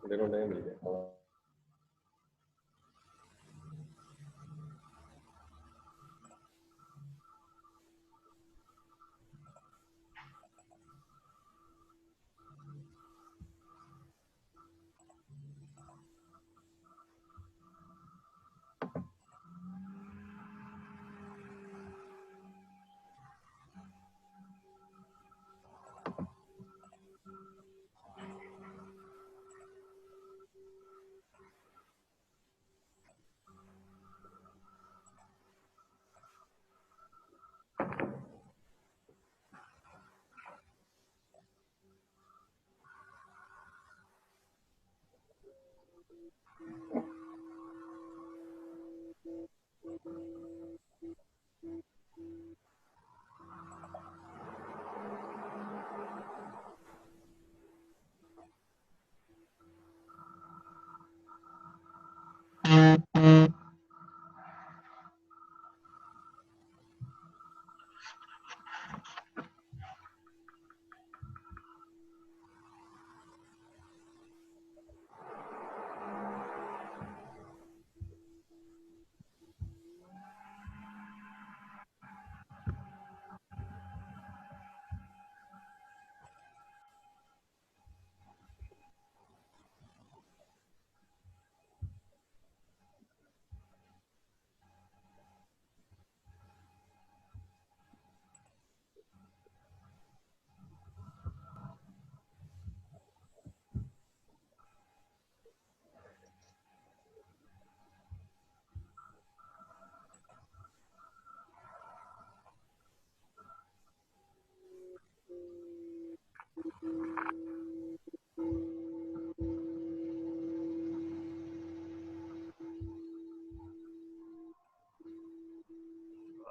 पुढे नहीं मिल गया।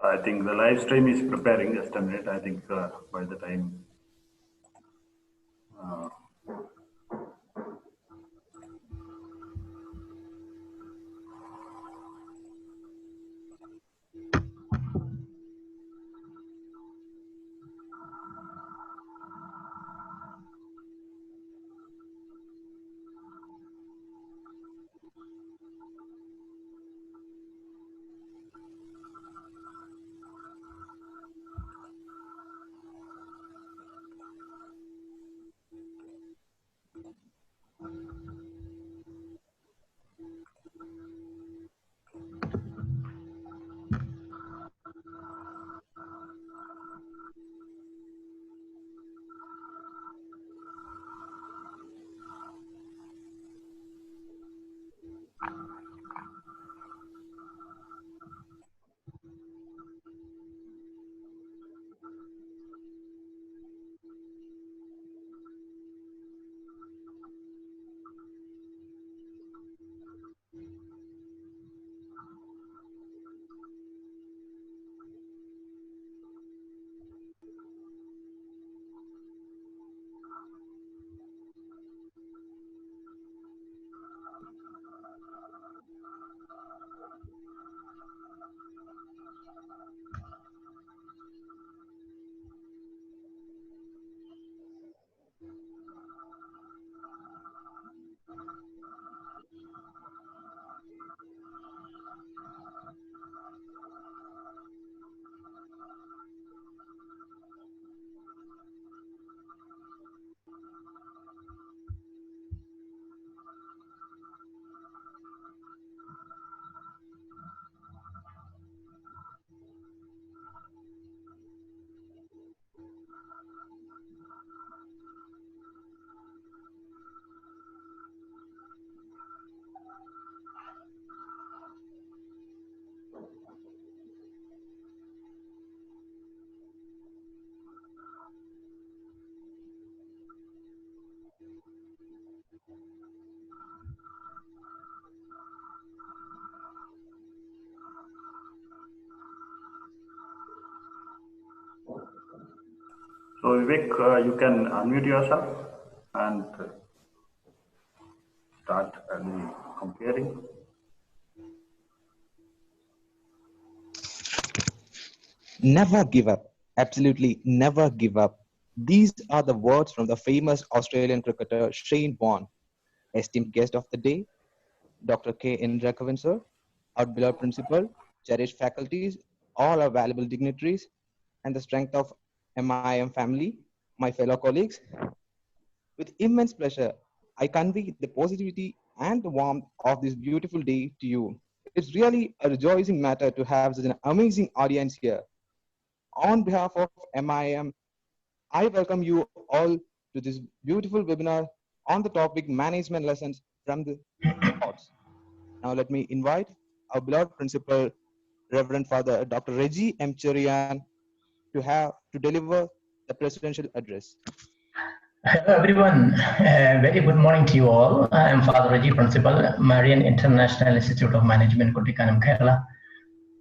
I think the live stream is preparing. Just a minute. I think by the time. So Vivek, you can unmute yourself and start the comparing. Never give up. Absolutely never give up. These are the words from the famous Australian cricketer Shane Warne. esteemed guest of the day, Dr. K. Indra Kavan, sir, our beloved principal, cherished faculties, all our valuable dignitaries, and the strength of MIM family, my fellow colleagues. With immense pleasure, I convey the positivity and the warmth of this beautiful day to you. It's really a rejoicing matter to have such an amazing audience here. On behalf of MIM, I welcome you all to this beautiful webinar on the topic management lessons from the sports. Now let me invite our beloved principal, Reverend Father Dr. Reggie M. Cherian, to deliver the presidential address. Hello everyone, very good morning to you all. I am Father Reggie, Principal, Marian International Institute of Management, Kuttikanam, Kerala.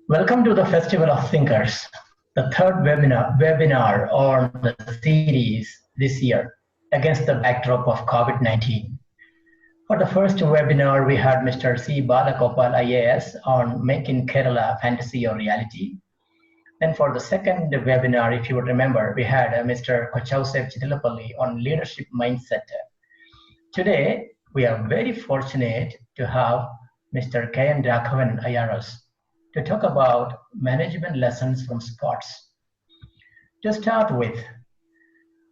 Welcome to the Festival of Thinkers, the third webinar on the series this year against the backdrop of COVID-19. For the first webinar, we had Mr. C. Balagopal IAS on making Kerala fantasy or reality. Then for the second webinar, if you would remember, we had Mr. Kochausef Chidilapalli on leadership mindset. Today, we are very fortunate to have Mr. K.N. Raghavan IRS to talk about management lessons from sports. To start with,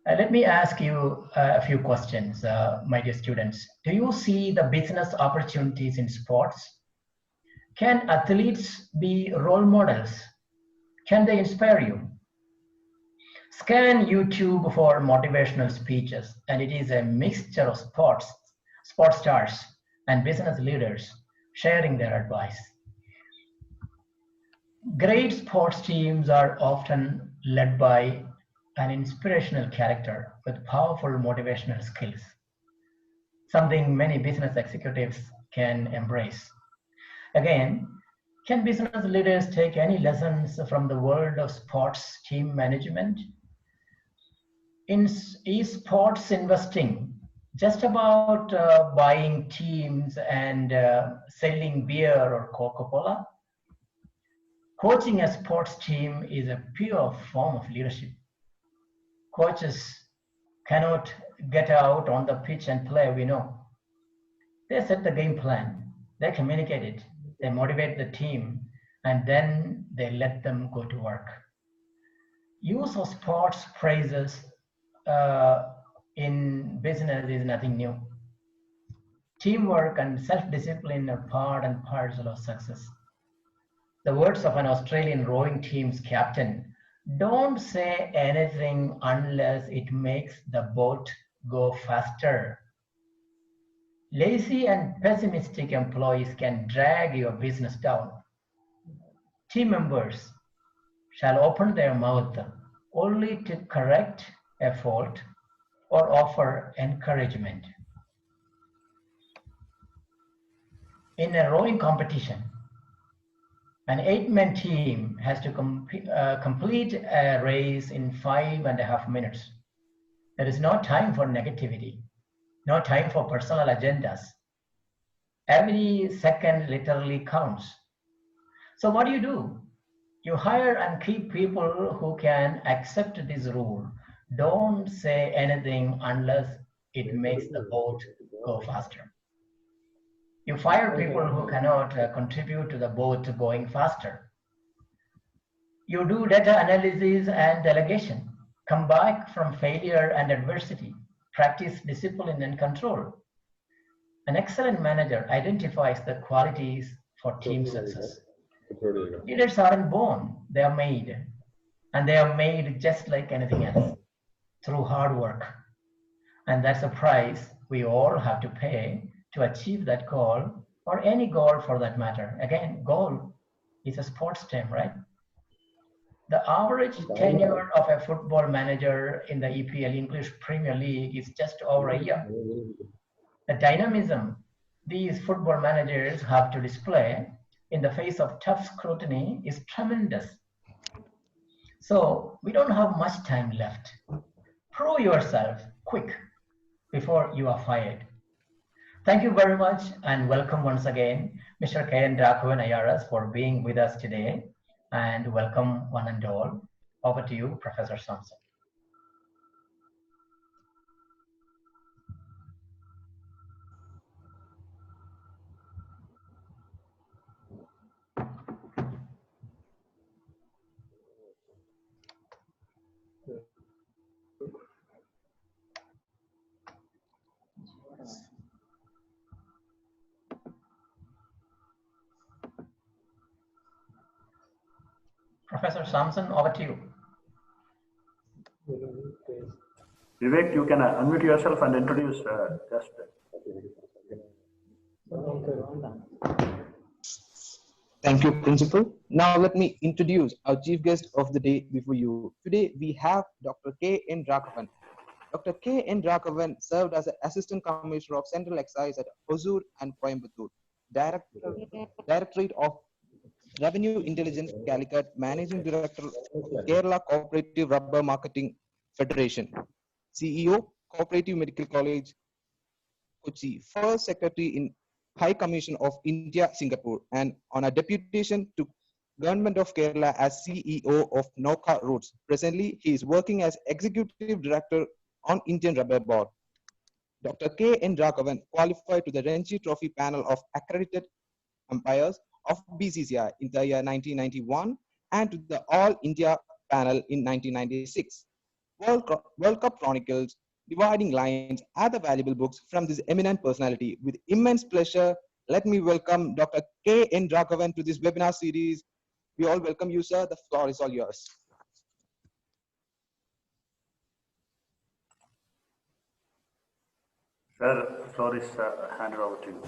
let me ask you a few questions, my dear students. Do you see the business opportunities in sports? Can athletes be role models? Can they inspire you? Scan YouTube for motivational speeches, and it is a mixture of sports stars, and business leaders sharing their advice. Great sports teams are often led by an inspirational character with powerful motivational skills, something many business executives can embrace. Again, can business leaders take any lessons from the world of sports team management? Is sports investing just about buying teams and selling beer or Coca-Cola? Coaching a sports team is a pure form of leadership. Coaches cannot get out on the pitch and play, we know. They set the game plan, they communicate it, they motivate the team, and then they let them go to work. Use of sports phrases in business is nothing new. Teamwork and self-discipline are part and parcel of success. The words of an Australian rowing team's captain, don't say anything unless it makes the boat go faster. Lazy and pessimistic employees can drag your business down. Team members shall open their mouth only to correct a fault or offer encouragement. In a rowing competition, an 8-man team has to complete a race in 5.5 minutes. There is no time for negativity, no time for personal agendas. Every second literally counts. So what do? You hire and keep people who can accept this rule. Don't say anything unless it makes the boat go faster. You fire people who cannot contribute to the boat going faster. You do data analysis and delegation. Come back from failure and adversity. Practice discipline and control. An excellent manager identifies the qualities for team success. Leaders aren't born, they are made. And they are made just like anything else, through hard work. And that's a price we all have to pay to achieve that goal, or any goal for that matter. Again, goal is a sports term, right? The average tenure of a football manager in the EPL, English Premier League, is just over a year. The dynamism these football managers have to display in the face of tough scrutiny is tremendous. So we don't have much time left. Prove yourself quick before you are fired. Thank you very much and welcome once again, Mr. K.N. Raghavan IRS, for being with us today, and welcome one and all. Over to you, Professor Sampson. Professor Samson, over to you. Vivek, you can unmute yourself and introduce just. Thank you, Principal. Now let me introduce our chief guest of the day before you. Today we have Dr. K. N. Raghavan. Dr. K. N. Raghavan served as an Assistant Commissioner of Central Excise at Hosur and Coimbatore, Directorate of Revenue Intelligence, Calicut, Managing Director, Kerala Cooperative Rubber Marketing Federation, CEO, Cooperative Medical College, Kochi, First Secretary in High Commission of India, Singapore, and on a deputation to Government of Kerala as CEO of Noka Roads. Presently, he is working as Executive Director on Indian Rubber Board. Dr. K. N. Raghavan qualified to the Ranji Trophy panel of accredited umpires of BCCI in the year 1991 and to the All India panel in 1996. World Cup Chronicles, Dividing Lines are the valuable books from this eminent personality. With immense pleasure, let me welcome Dr. K. N. Raghavan to this webinar series. We all welcome you, sir. The floor is all yours. Sir, the floor is handed over to you.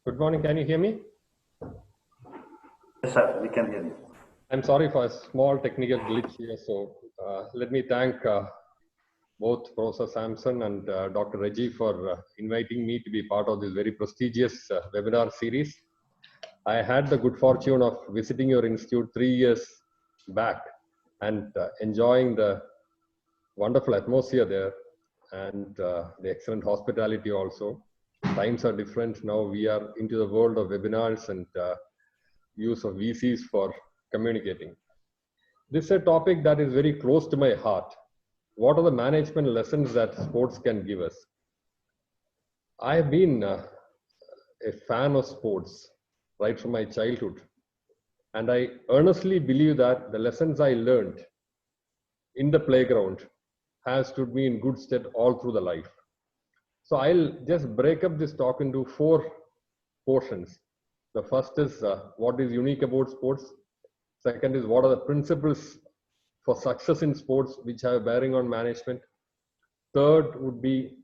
Good morning, can you hear me? Yes, sir, we can hear you. I'm sorry for a small technical glitch here, so let me thank both Professor Samson and Dr. Reggie for inviting me to be part of this very prestigious webinar series. I had the good fortune of visiting your institute 3 years back and enjoying the wonderful atmosphere there and the excellent hospitality also. Times are different now. We are into the world of webinars and use of VCs for communicating. This is a topic that is very close to my heart. What are the management lessons that sports can give us? I have been a fan of sports right from my childhood. And I earnestly believe that the lessons I learned in the playground has stood me in good stead all through the life. So I'll just break up this talk into 4 portions. The first is what is unique about sports. Second is what are the principles for success in sports which have bearing on management. Third would be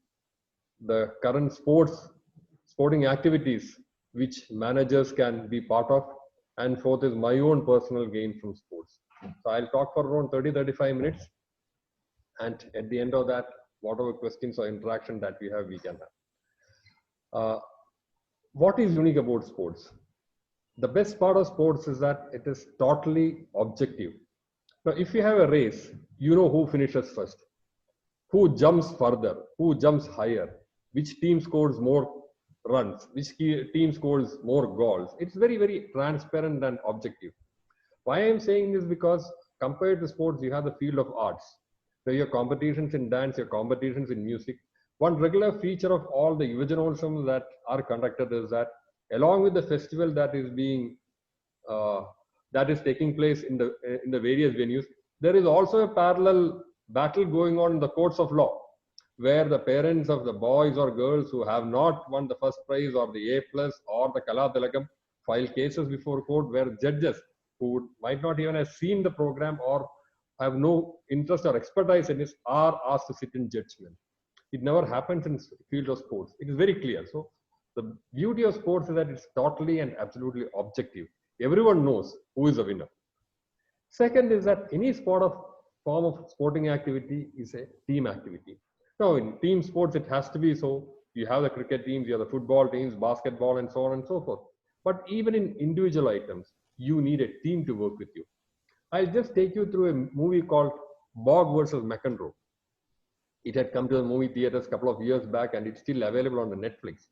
the current sporting activities which managers can be part of. And fourth is my own personal gain from sports. So I'll talk for around 30-35 minutes. And at the end of that, whatever questions or interaction that we have, we can have. What is unique about sports? The best part of sports is that it is totally objective. Now, if you have a race, you know who finishes first, who jumps further, who jumps higher, which team scores more runs, which team scores more goals. It's very, very transparent and objective. Why I'm saying this because compared to sports, you have the field of arts. So your competitions in dance, your competitions in music. One regular feature of all the Yuvajanotsams that are conducted is that along with the festival that is being that is taking place in the various venues, there is also a parallel battle going on in the courts of law, where the parents of the boys or girls who have not won the first prize or the A+ or the Kala Tilakam file cases before court, where judges who might not even have seen the program or have no interest or expertise in this are asked to sit in judgment. It never happens in field of sports. It is very clear. So the beauty of sports is that it's totally and absolutely objective. Everyone knows who is a winner. Second is that any form of sporting activity is a team activity. Now in team sports, it has to be so. You have the cricket teams, you have the football teams, basketball, and so on and so forth. But even in individual items, you need a team to work with you. I'll just take you through a movie called Bog versus McEnroe. It had come to the movie theaters a couple of years back and it's still available on the Netflix.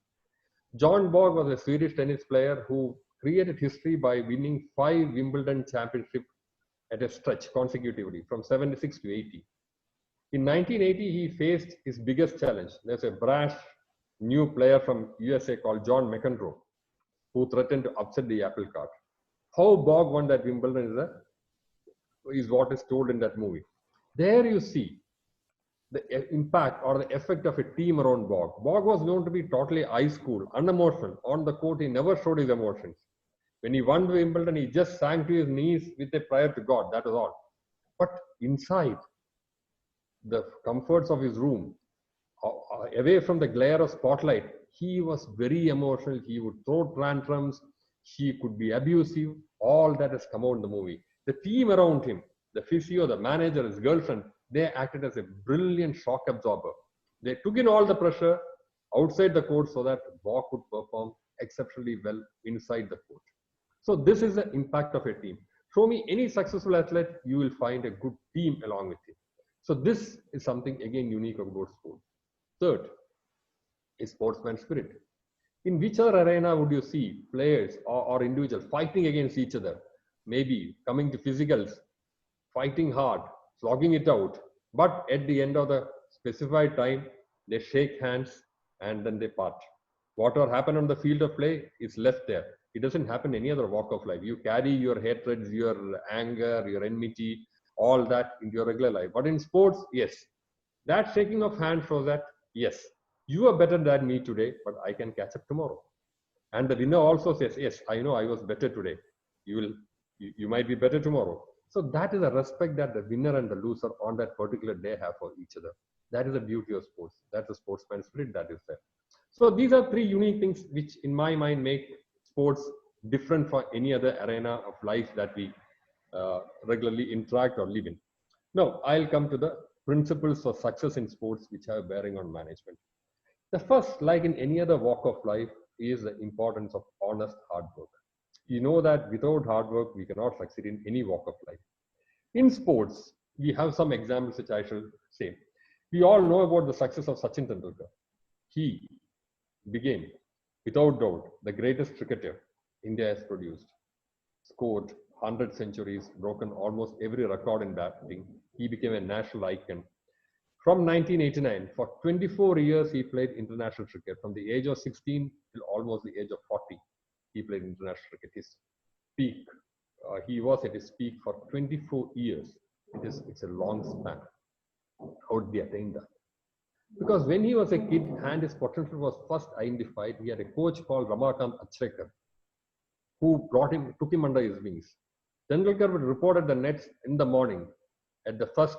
John Borg was a Swedish tennis player who created history by winning 5 Wimbledon championships at a stretch consecutively from 76 to 80. In 1980, he faced his biggest challenge. There's a brash new player from USA called John McEnroe, who threatened to upset the apple cart. How Borg won that Wimbledon is what is told in that movie. There you see the impact or the effect of a team around Borg. Borg was known to be totally ice cool, unemotional. On the court, he never showed his emotions. When he won Wimbledon, he just sank to his knees with a prayer to God. That was all. But inside the comforts of his room, away from the glare of spotlight, he was very emotional. He would throw tantrums. He could be abusive. All that has come out in the movie. The team around him, the physio, the manager, his girlfriend, they acted as a brilliant shock absorber. They took in all the pressure outside the court so that Borg could perform exceptionally well inside the court. So this is the impact of a team. Show me any successful athlete, you will find a good team along with him. So this is something again unique about sports. Third is sportsman spirit. In which other arena would you see players or individuals fighting against each other? Maybe coming to physicals, fighting hard, slogging it out. But at the end of the specified time, they shake hands and then they part. Whatever happened on the field of play is left there. It doesn't happen in any other walk of life. You carry your hatreds, your anger, your enmity, all that into your regular life. But in sports, yes, that shaking of hands shows that, yes, you are better than me today, but I can catch up tomorrow. And the winner also says, yes, I know I was better today. You might be better tomorrow. So that is a respect that the winner and the loser on that particular day have for each other. That is the beauty of sports. That's the sportsman spirit that is there. So these are 3 unique things which in my mind make sports different from any other arena of life that we regularly interact or live in. Now, I'll come to the principles for success in sports which have bearing on management. The first, like in any other walk of life, is the importance of honest hard work. You know that without hard work, we cannot succeed in any walk of life. In sports, we have some examples which I shall say. We all know about the success of Sachin Tendulkar. He became, without doubt, the greatest cricketer India has produced. Scored 100 centuries, broken almost every record in batting. He became a national icon. From 1989, for 24 years, he played international cricket. From the age of 16 till almost the age of 40, he played international cricket. His peak, he was at his peak for 24 years. It's a long span. How did he attain that? Because when he was a kid and his potential was first identified, he had a coach called Ramakant Achrekar, who took him under his wings. Tendulkar would report at the nets in the morning. At the first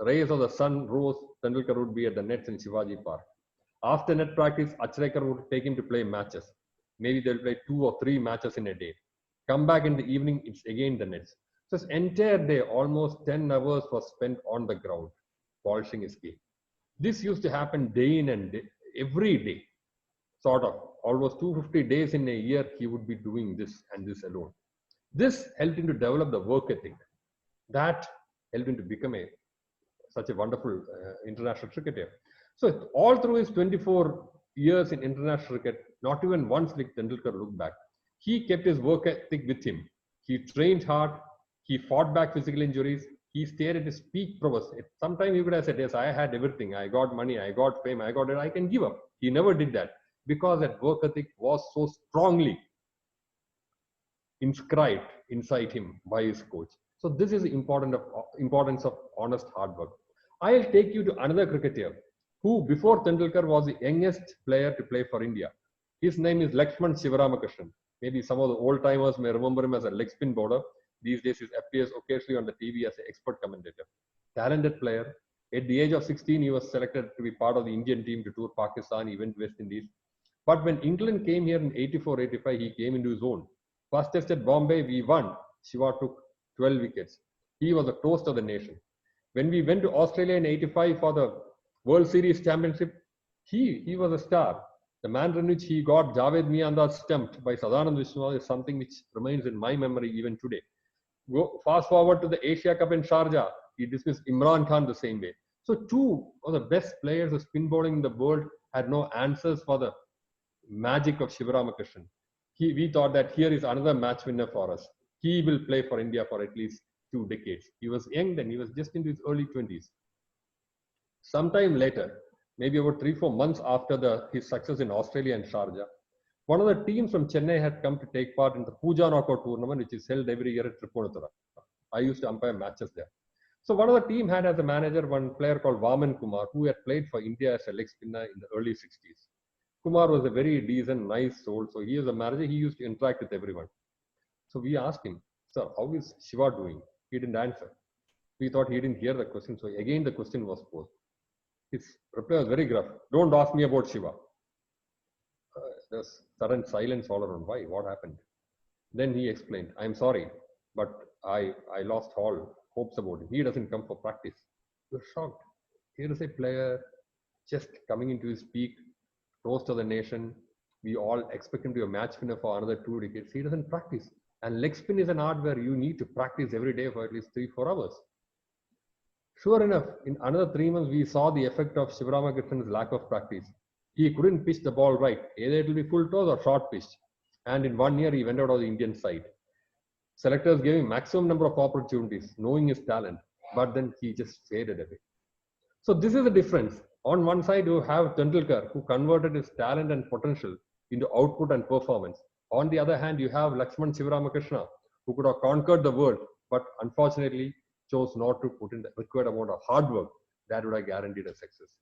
rays of the sun rose, Tendulkar would be at the nets in Shivaji Park. After net practice, Achrekar would take him to play matches. Maybe they'll play 2 or 3 matches in a day. Come back in the evening, it's again the nets. So his entire day, almost 10 hours was spent on the ground, polishing his game. This used to happen day in and day, every day, sort of. Almost 250 days in a year, he would be doing this and this alone. This helped him to develop the work ethic. That helped him to become such a wonderful international cricketer. So all through his 24 years in international cricket, not even once did Tendulkar look back. He kept his work ethic with him. He trained hard. He fought back physical injuries. He stayed at his peak prowess. Sometimes he could have said, yes, I had everything. I got money. I got fame. I got it. I can give up. He never did that because that work ethic was so strongly inscribed inside him by his coach. So this is the importance of honest hard work. I'll take you to another cricketer who before Tendulkar was the youngest player to play for India. His name is Lakshman Sivaramakrishnan. Maybe some of the old timers may remember him as a leg spin bowler. These days he appears occasionally on the TV as an expert commentator. Talented player. At the age of 16, he was selected to be part of the Indian team to tour Pakistan. He went West Indies. But when England came here in 84-85, he came into his own. First test at Bombay, we won. Shiva took 12 wickets. He was the toast of the nation. When we went to Australia in 85 for the World Series Championship, he was a star. The manner in which he got Javed Miandar stumped by Sadanand Vishnu is something which remains in my memory even today. Go fast forward to the Asia Cup in Sharjah, he dismissed Imran Khan the same way. So 2 of the best players of spin bowling in the world had no answers for the magic of Shivaramakrishnan. We thought that here is another match winner for us. He will play for India for at least 2 decades. He was young then, he was just into his early 20s. Sometime later, maybe about 3-4 months after his success in Australia and Sharjah, one of the teams from Chennai had come to take part in the Pooja Knockout tournament, which is held every year at Tripunithura. I used to umpire matches there. So one of the team had as a manager one player called Vaman Kumar, who had played for India as a leg spinner in the early 60s. Kumar was a very decent, nice soul. So he was a manager. He used to interact with everyone. So we asked him, sir, how is Shiva doing? He didn't answer. We thought he didn't hear the question. So again, the question was posed. His reply was very gruff. Don't ask me about Shiva. There's sudden silence all around. Why? What happened? Then he explained, I'm sorry, but I lost all hopes about him. He doesn't come for practice. We're shocked. Here is a player just coming into his peak, toast of the nation. We all expect him to be a match winner for another 2 decades. He doesn't practice. And leg spin is an art where you need to practice every day for at least 3-4 hours. Sure enough, in another 3 months, we saw the effect of Shivaramakrishna's lack of practice. He couldn't pitch the ball right. Either it will be full toss or short pitch. And in 1 year, he went out of the Indian side. Selectors gave him maximum number of opportunities, knowing his talent, but then he just faded away. So this is the difference. On one side, you have Tendulkar, who converted his talent and potential into output and performance. On the other hand, you have Lakshman Shivaramakrishna, who could have conquered the world, but unfortunately chose not to put in the required amount of hard work that would have guaranteed a success.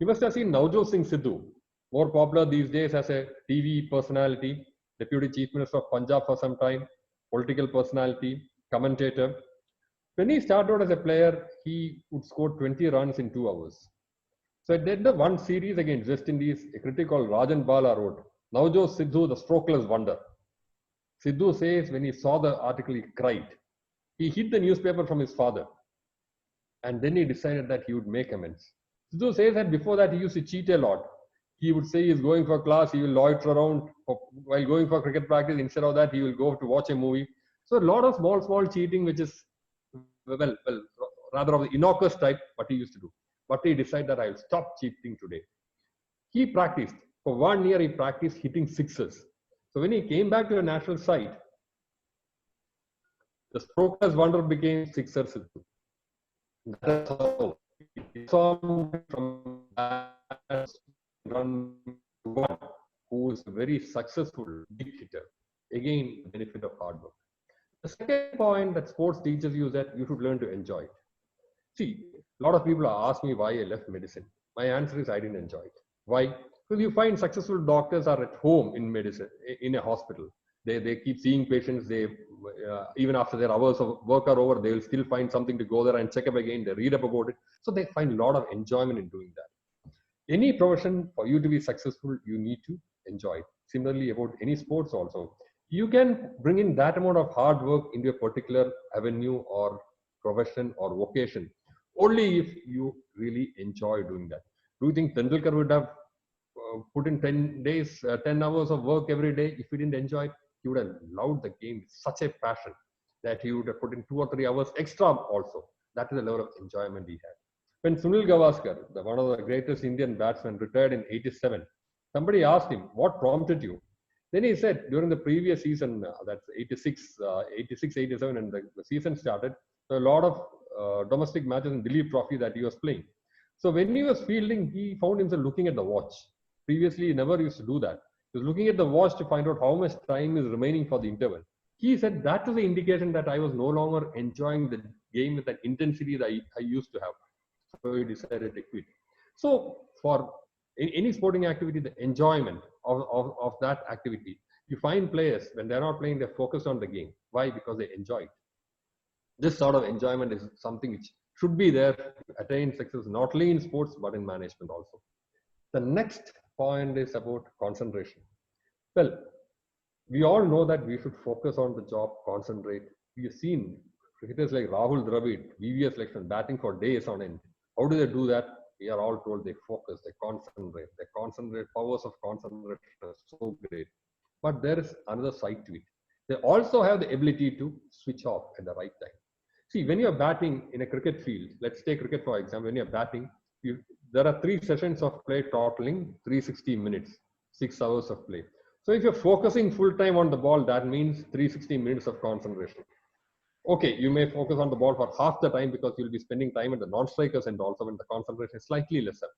You must have seen Navjot Singh Sidhu, more popular these days as a TV personality, Deputy Chief Minister of Punjab for some time, political personality, commentator. When he started out as a player, he would score 20 runs in 2 hours. So at the end of one series against West Indies, a critic called Rajan Bala wrote, Navjot Sidhu, the strokeless wonder. Sidhu says when he saw the article, he cried. He hid the newspaper from his father. And then he decided that he would make amends. Sidhu says that before that, he used to cheat a lot. He would say he's going for class, he will loiter around while going for cricket practice. Instead of that, he will go to watch a movie. So a lot of small cheating, which is, well, rather of the innocuous type, what he used to do. But he decided that I will stop cheating today. He practiced. For 1 year, he practiced hitting sixes. So when he came back to the national side, the strokeless wonder became sixer Sidhu. That's how he saw him from run to one, who is a very successful big hitter. Again, benefit of hard work. The second point that sports teaches you is that you should learn to enjoy it. See, a lot of people ask me why I left medicine. My answer is I didn't enjoy it. Why? Because you find successful doctors are at home in medicine, in a hospital. They keep seeing patients. They even after their hours of work are over, they will still find something to go there and check up again. They read up about it. So they find a lot of enjoyment in doing that. Any profession, for you to be successful, you need to enjoy it. Similarly, about any sports also. You can bring in that amount of hard work into a particular avenue or profession or vocation only if you really enjoy doing that. Do you think Tendulkar would have put in 10 hours of work every day if he didn't enjoy it? He would have loved the game with such a passion that he would have put in 2 or 3 hours extra also. That is the level of enjoyment he had. When Sunil Gavaskar, one of the greatest Indian batsmen, retired in '87, somebody asked him, what prompted you? Then he said, during the previous season, that's 86, 87, and the season started, there were a lot of domestic matches in Dilip Trophy that he was playing. So when he was fielding, he found himself looking at the watch. Previously, he never used to do that. He was looking at the watch to find out how much time is remaining for the interval. He said that was the indication that I was no longer enjoying the game with that intensity that I used to have. So he decided to quit. So for any sporting activity, the enjoyment of that activity, you find players, when they're not playing, they're focused on the game. Why? Because they enjoy it. This sort of enjoyment is something which should be there to attain success, not only in sports, but in management also. The next point is about concentration. Well, we all know that we should focus on the job, concentrate. We've seen cricketers like Rahul Dravid, VVS Lakshman batting for days on end. How do they do that? We are all told they focus, they concentrate. Their concentrate, powers of concentration are so great. But there is another side to it. They also have the ability to switch off at the right time. See, when you're batting in a cricket field, let's take cricket for example, when you're batting, there are 3 sessions of play totaling 360 minutes. 6 hours of play. So if you're focusing full time on the ball, that means 360 minutes of concentration. Okay, you may focus on the ball for half the time because you'll be spending time at the non-strikers and also when the concentration is slightly lesser.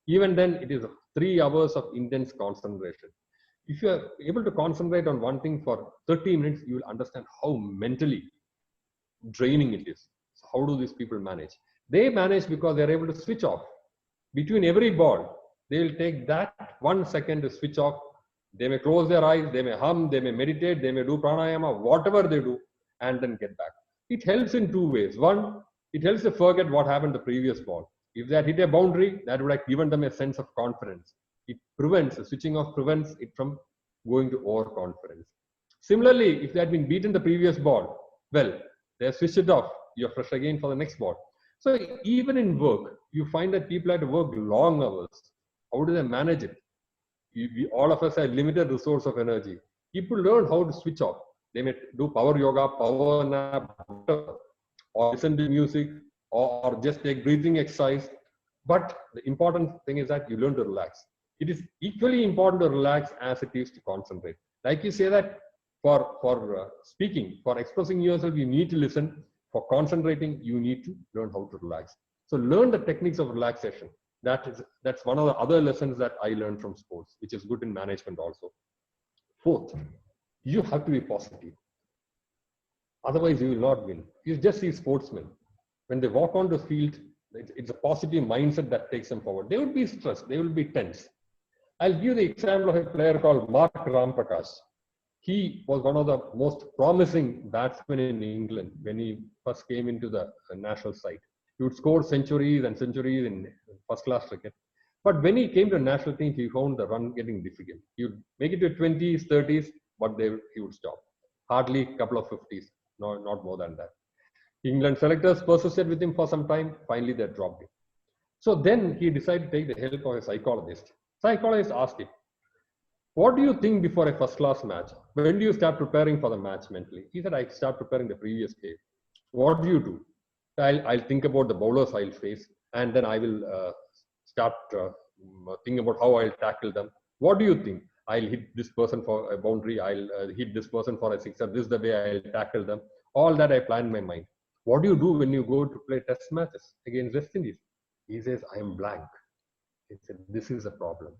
Even then, it is 3 hours of intense concentration. If you are able to concentrate on one thing for 30 minutes, you will understand how mentally draining it is. So how do these people manage? They manage because they're able to switch off. Between every ball, they will take that 1 second to switch off. They may close their eyes, they may hum, they may meditate, they may do pranayama, whatever they do, and then get back. It helps in two ways. One, it helps to forget what happened the previous ball. If they had hit a boundary, that would have given them a sense of confidence. It prevents, switching off prevents it from going to overconfidence. Similarly, if they had been beaten the previous ball, well, they have switched it off. You're fresh again for the next ball. So even in work, you find that people have to work long hours. How do they manage it? All of us have limited resource of energy. People learn how to switch off. They may do power yoga, power nap, or listen to music, or just take breathing exercise. But the important thing is that you learn to relax. It is equally important to relax as it is to concentrate. Like you say that for speaking, for expressing yourself, you need to listen. For concentrating, you need to learn how to relax. So learn the techniques of relaxation. That's one of the other lessons that I learned from sports, which is good in management also. Fourth, you have to be positive. Otherwise, you will not win. You just see sportsmen. When they walk on the field, it's a positive mindset that takes them forward. They will be stressed. They will be tense. I'll give the example of a player called Mark Ramprakash. He was one of the most promising batsmen in England when he first came into the national side. He would score centuries and centuries in first-class cricket. But when he came to the national team, he found the run getting difficult. He would make it to 20s, 30s, but he would stop. Hardly a couple of 50s, not more than that. England selectors persisted with him for some time. Finally, they dropped him. So then he decided to take the help of a psychologist. Psychologist asked him, what do you think before a first-class match? When do you start preparing for the match mentally? He said, I start preparing the previous day. What do you do? I'll think about the bowlers I'll face, and then I will start thinking about how I'll tackle them. What do you think? I'll hit this person for a boundary. I'll hit this person for a sixer. This is the way I'll tackle them. All that I plan in my mind. What do you do when you go to play test matches against West Indies? He says, I am blank. He said, this is a problem.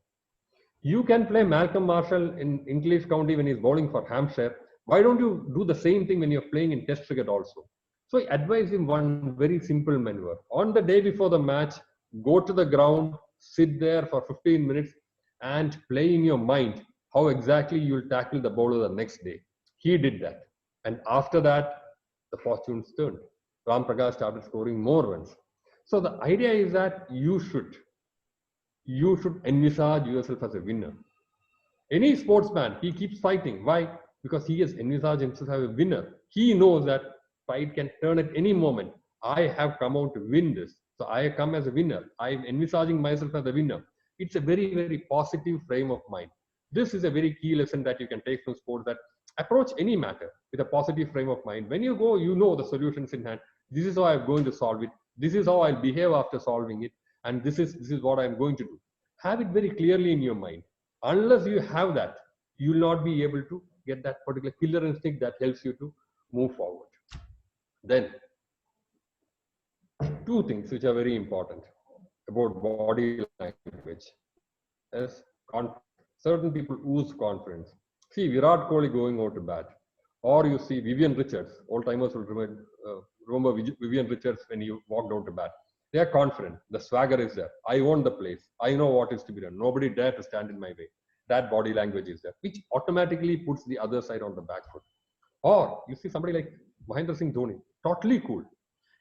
You can play Malcolm Marshall in English County when he's bowling for Hampshire. Why don't you do the same thing when you're playing in test cricket also? So I advise him one very simple maneuver. On the day before the match, go to the ground, sit there for 15 minutes and play in your mind how exactly you will tackle the bowler the next day. He did that. And after that, the fortunes turned. Ramprakash started scoring more runs. So the idea is that you should envisage yourself as a winner. Any sportsman, he keeps fighting. Why? Because he has envisaged himself as a winner. He knows that fight can turn at any moment. I have come out to win this. So I come as a winner. I'm envisaging myself as a winner. It's a very, very positive frame of mind. This is a very key lesson that you can take from sports, that approach any matter with a positive frame of mind. When you go, you know the solutions in hand. This is how I'm going to solve it. This is how I'll behave after solving it. And this is what I'm going to do. Have it very clearly in your mind. Unless you have that, you will not be able to get that particular killer instinct that helps you to move forward. Then, two things which are very important about body language is certain people ooze confidence. See Virat Kohli going out to bat, or you see Vivian Richards. Old timers will remember Vivian Richards when he walked out to bat. They are confident. The swagger is there. I own the place. I know what is to be done. Nobody dare to stand in my way. That body language is there, which automatically puts the other side on the back foot. Or you see somebody like Mahendra Singh Dhoni, totally cool.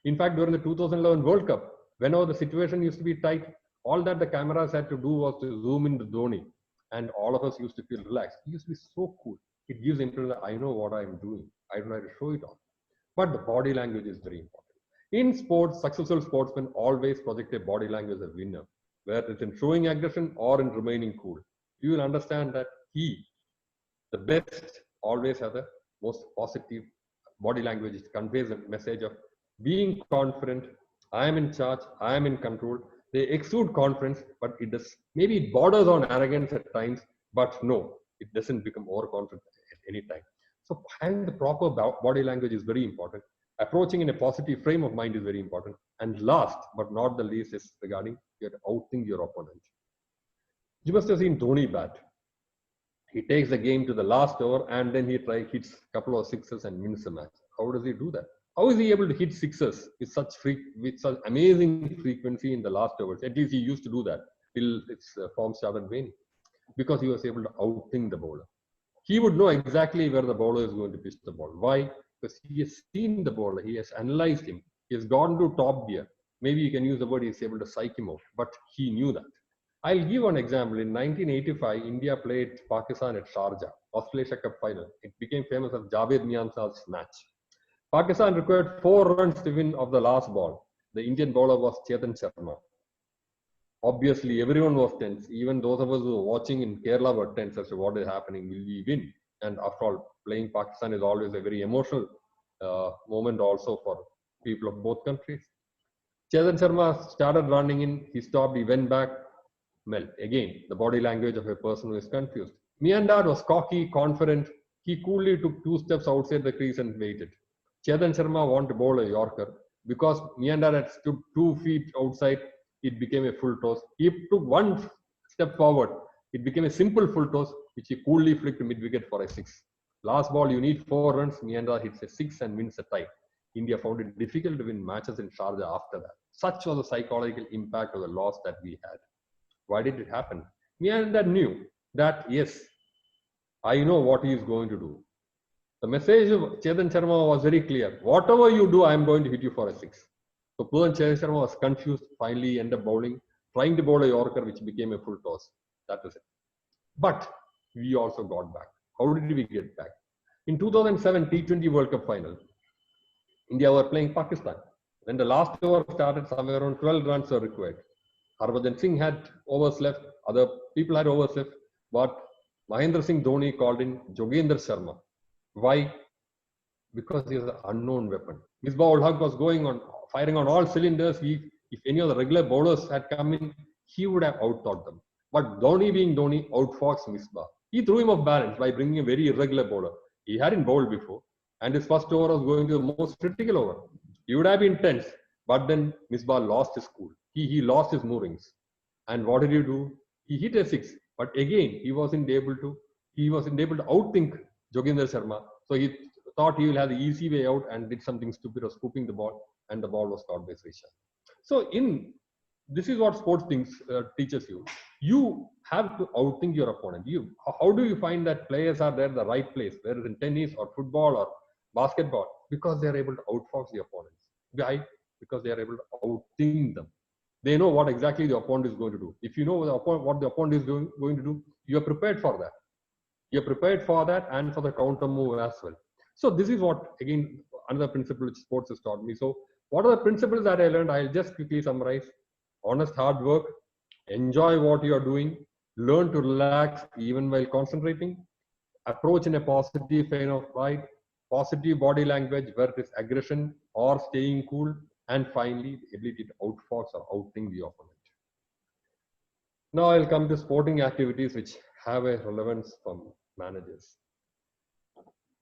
In fact, during the 2011 World Cup, whenever the situation used to be tight, all that the cameras had to do was to zoom into Dhoni, and all of us used to feel relaxed. He used to be so cool. It gives impression that I know what I'm doing. I don't have to show it off. But the body language is very important. In sports, successful sportsmen always project a body language as a winner, whether it's in showing aggression or in remaining cool. You will understand that the best, always has the most positive body language. It conveys a message of being confident. I am in charge. I am in control. They exude confidence, but maybe it borders on arrogance at times, But no, it doesn't become overconfident at any time. So having the proper body language is very important. Approaching in a positive frame of mind is very important. And last but not the least is regarding your outing your opponent. You must have seen Dhoni bat. He takes the game to the last over and then he hits a couple of sixes and wins the match. How does he do that? How is he able to hit sixes with such amazing frequency in the last overs? At least he used to do that till its form started waning, because he was able to outthink the bowler. He would know exactly where the bowler is going to pitch the ball. Why? Because he has seen the bowler, he has analyzed him, he has gone to top gear. Maybe you can use the word he's able to psych him out, but he knew that. I'll give one example. In 1985, India played Pakistan at Sharjah, Australasia Cup final. It became famous as Javed Mian Sah's match. Pakistan required 4 runs to win of the last ball. The Indian bowler was Chetan Sharma. Obviously, everyone was tense. Even those of us who were watching in Kerala were tense as to what is happening. Will we win? And after all, playing Pakistan is always a very emotional moment also for people of both countries. Chetan Sharma started running in. He stopped. He went back. Well, again, the body language of a person who is confused. Miandar was cocky, confident. He coolly took 2 steps outside the crease and waited. Chetan Sharma wanted to bowl a Yorker. Because Miandar had stood 2 feet outside, it became a full toss. He took 1 step forward. It became a simple full toss, which he coolly flicked mid-wicket for a 6. Last ball, you need 4 runs. Miandar hits a 6 and wins a tie. India found it difficult to win matches in Sharjah after that. Such was the psychological impact of the loss that we had. Why did it happen? Miandar knew that, yes, I know what he is going to do. The message of Chetan Sharma was very clear. Whatever you do, I am going to hit you for a 6. So Chetan Sharma was confused, finally ended up bowling, trying to bowl a Yorker, which became a full toss. That was it. But we also got back. How did we get back? In 2007 T20 World Cup final, India were playing Pakistan. When the last over started, somewhere around 12 runs were required. Harbhajan Singh had overs left, other people had overs left, but Mahendra Singh Dhoni called in Jogendra Sharma. Why? Because he is an unknown weapon. Misbah-ul Haq was going on, firing on all cylinders. If any of the regular bowlers had come in, he would have outthought them. But Dhoni being Dhoni, outfoxed Misbah. He threw him off balance by bringing a very irregular bowler. He hadn't bowled before, and his first over was going to the most critical over. He would have been tense, but then Misbah lost his cool. He lost his moorings. And what did he do? He hit a 6. But again, he wasn't able to outthink Jogendra Sharma. So he thought he will have the easy way out and did something stupid of scooping the ball, and the ball was caught by Srishan. So this is what sports teaches you. You have to outthink your opponent. How do you find that players are there in the right place, whether in tennis or football or basketball? Because they are able to outfox the opponents. Why? Because they are able to outthink them. They know what exactly the opponent is going to do. If you know what the opponent is going to do, you are prepared for that. You're prepared for that and for the counter move as well. So this is what, again, another principle which sports has taught me. So what are the principles that I learned? I'll just quickly summarize. Honest hard work, enjoy what you are doing, learn to relax even while concentrating, approach in a positive frame of mind, positive body language where it is aggression or staying cool, and finally the ability to outfox or outthink the opponent. Now I'll come to sporting activities which have a relevance for managers.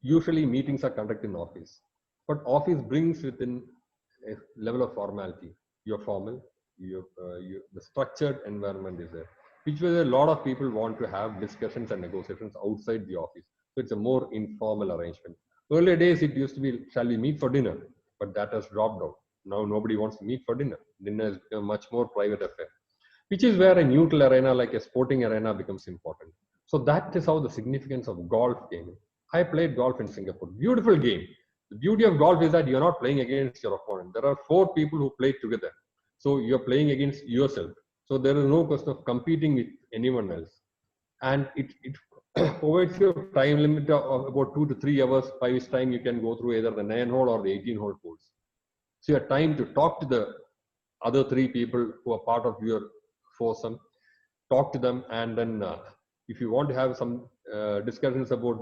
Usually meetings are conducted in office, but office brings within a level of formality. You're formal, the structured environment is there, which where a lot of people want to have discussions and negotiations outside the office. So it's a more informal arrangement. Earlier days it used to be, shall we meet for dinner? But that has dropped out. Now nobody wants to meet for dinner. Dinner is a much more private affair, which is where a neutral arena like a sporting arena becomes important. So that is how the significance of golf came in. I played golf in Singapore. Beautiful game. The beauty of golf is that you're not playing against your opponent. There are 4 people who play together. So you're playing against yourself. So there is no question of competing with anyone else. And it provides you a time limit of about 2 to 3 hours, by which time you can go through either the 9-hole or the 18-hole holes. So you have time to talk to the other 3 people who are part of your foursome, talk to them, and then if you want to have some discussions about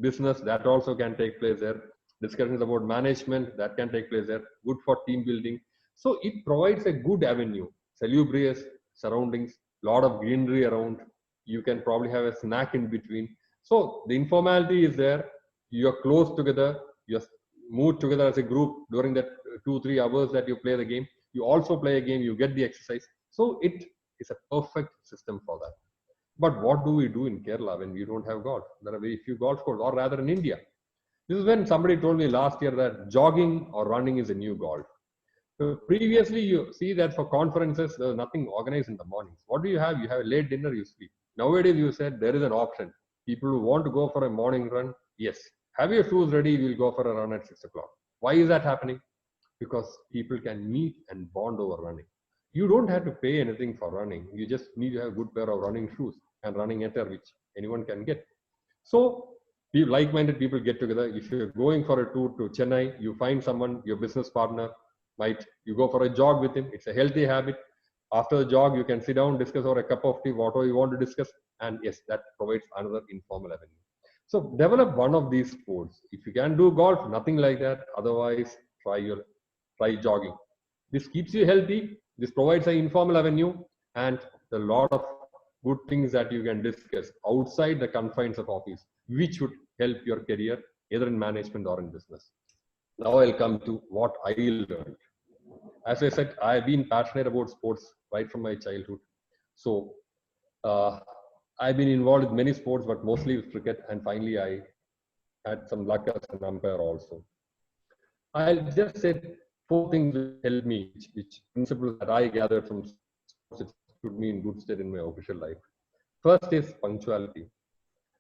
business, that also can take place there. Discussions about management, that can take place there. Good for team building. So it provides a good avenue, salubrious surroundings, lot of greenery around, You can probably have a snack in between. So the informality is there. You're close together. You're moved together as a group during that 2-3 hours that you play the game. You also play a game. You get the exercise. So it is a perfect system for that. But what do we do in Kerala when we don't have golf? There are very few golf courses, or rather in India. This is when somebody told me last year that jogging or running is a new golf. So previously, you see that for conferences, there was nothing organized in the mornings. What do you have? You have a late dinner, you sleep. Nowadays, you said there is an option. People who want to go for a morning run, yes. Have your shoes ready, we'll go for a run at 6 o'clock. Why is that happening? Because people can meet and bond over running. You don't have to pay anything for running. You just need to have a good pair of running shoes and running attire, which anyone can get. So, like-minded people get together. If you're going for a tour to Chennai, you find someone, your business partner, you go for a jog with him. It's a healthy habit. After the jog, you can sit down, discuss over a cup of tea, whatever you want to discuss. And yes, that provides another informal avenue. So develop one of these sports. If you can do golf, nothing like that. Otherwise, try jogging. This keeps you healthy. This provides an informal avenue and a lot of good things that you can discuss outside the confines of office, which would help your career either in management or in business. Now I'll come to what I learned. As I said, I've been passionate about sports right from my childhood. So I've been involved with many sports, but mostly with cricket. And finally, I had some luck as an umpire also. I'll just say 4 things that helped me, which principles that I gathered from sports that put me in good stead in my official life. First is punctuality.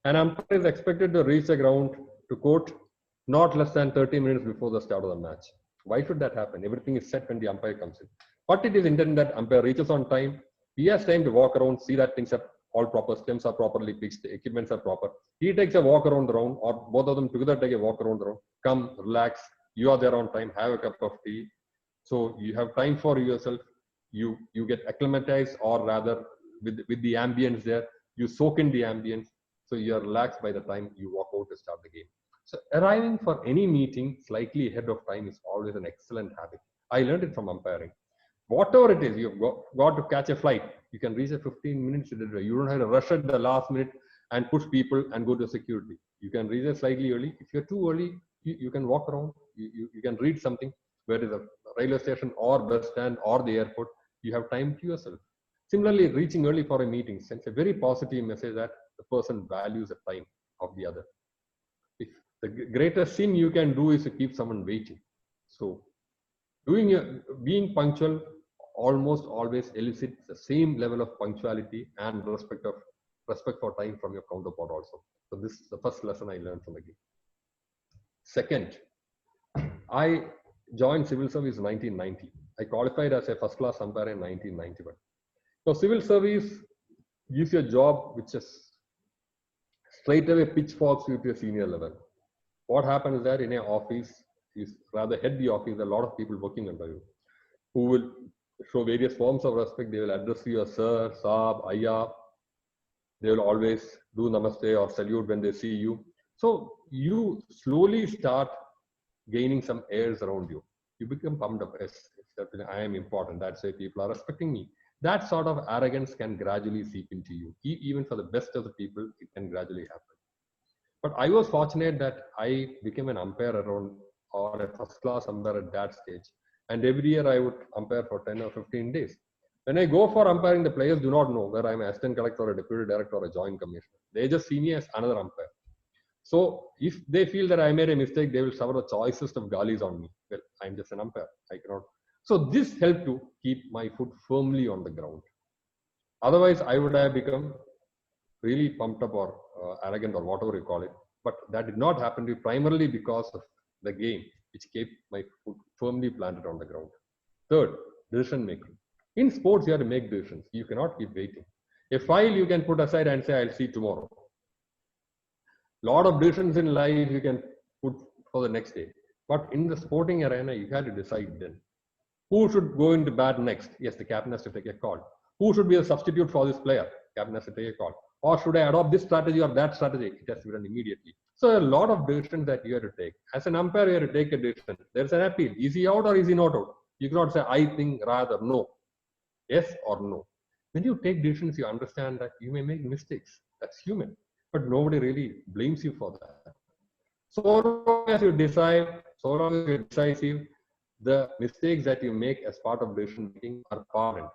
An umpire is expected to reach the ground, to quote, not less than 30 minutes before the start of the match. Why should that happen? Everything is set when the umpire comes in. But it is intended that umpire reaches on time. He has time to walk around, see that things are all proper, stems are properly pitched, the equipments are proper. He takes a walk around the round, or both of them together take a walk around the round. Come, relax. You are there on time. Have a cup of tea. So you have time for yourself. You get acclimatized, or rather, with the ambience there, you soak in the ambience. So you are relaxed by the time you walk out to start the game. So arriving for any meeting slightly ahead of time is always an excellent habit. I learned it from umpiring. Whatever it is, you've got to catch a flight. You can reach at 15 minutes. You don't have to rush at the last minute and push people and go to security. You can reach it slightly early. If you're too early, you can walk around. You can read something, whether it's a railway station or bus stand or the airport. You have time to yourself. Similarly, reaching early for a meeting sends a very positive message that the person values the time of the other. If the greatest sin you can do is to keep someone waiting. So being punctual almost always elicits the same level of punctuality and respect for time from your counterpart also. So this is the first lesson I learned from the game. Second, I joined civil service in 1990. I qualified as a first class umpire in 1991. So civil service gives you a job which is straight away pitchforks you to a senior level. What happens is that in an office, is rather head the office, there are a lot of people working under you who will show various forms of respect. They will address you as sir, saab, ayya. They will always do namaste or salute when they see you. So you slowly start gaining some airs around you. You become pumped up. Yes, I am important. That's why people are respecting me. That sort of arrogance can gradually seep into you. Even for the best of the people, it can gradually happen. But I was fortunate that I became an umpire around, or a first class umpire at that stage. And every year I would umpire for 10 or 15 days. When I go for umpiring, the players do not know whether I'm an assistant collector or a deputy director or a joint commissioner. They just see me as another umpire. So if they feel that I made a mistake, they will suffer the choicest of galis on me. Well, I'm just an umpire. I cannot. So this helped to keep my foot firmly on the ground. Otherwise, I would have become really pumped up or arrogant or whatever you call it. But that did not happen to me primarily because of the game, which kept my foot firmly planted on the ground. Third, decision making. In sports, you have to make decisions. You cannot keep waiting. A file you can put aside and say, I'll see tomorrow. Lot of decisions in life you can put for the next day. But in the sporting arena, you have to decide then. Who should go into bat next? Yes, the captain has to take a call. Who should be a substitute for this player? Captain has to take a call. Or should I adopt this strategy or that strategy? It has to be done immediately. So a lot of decisions that you have to take. As an umpire, you have to take a decision. There's an appeal. Is he out or is he not out? You cannot say, I think, rather, no. Yes or no. when you take decisions, you understand that you may make mistakes. That's human, but nobody really blames you for that. So long as you decide, so long as you're decisive, the mistakes that you make as part of decision making are pardoned.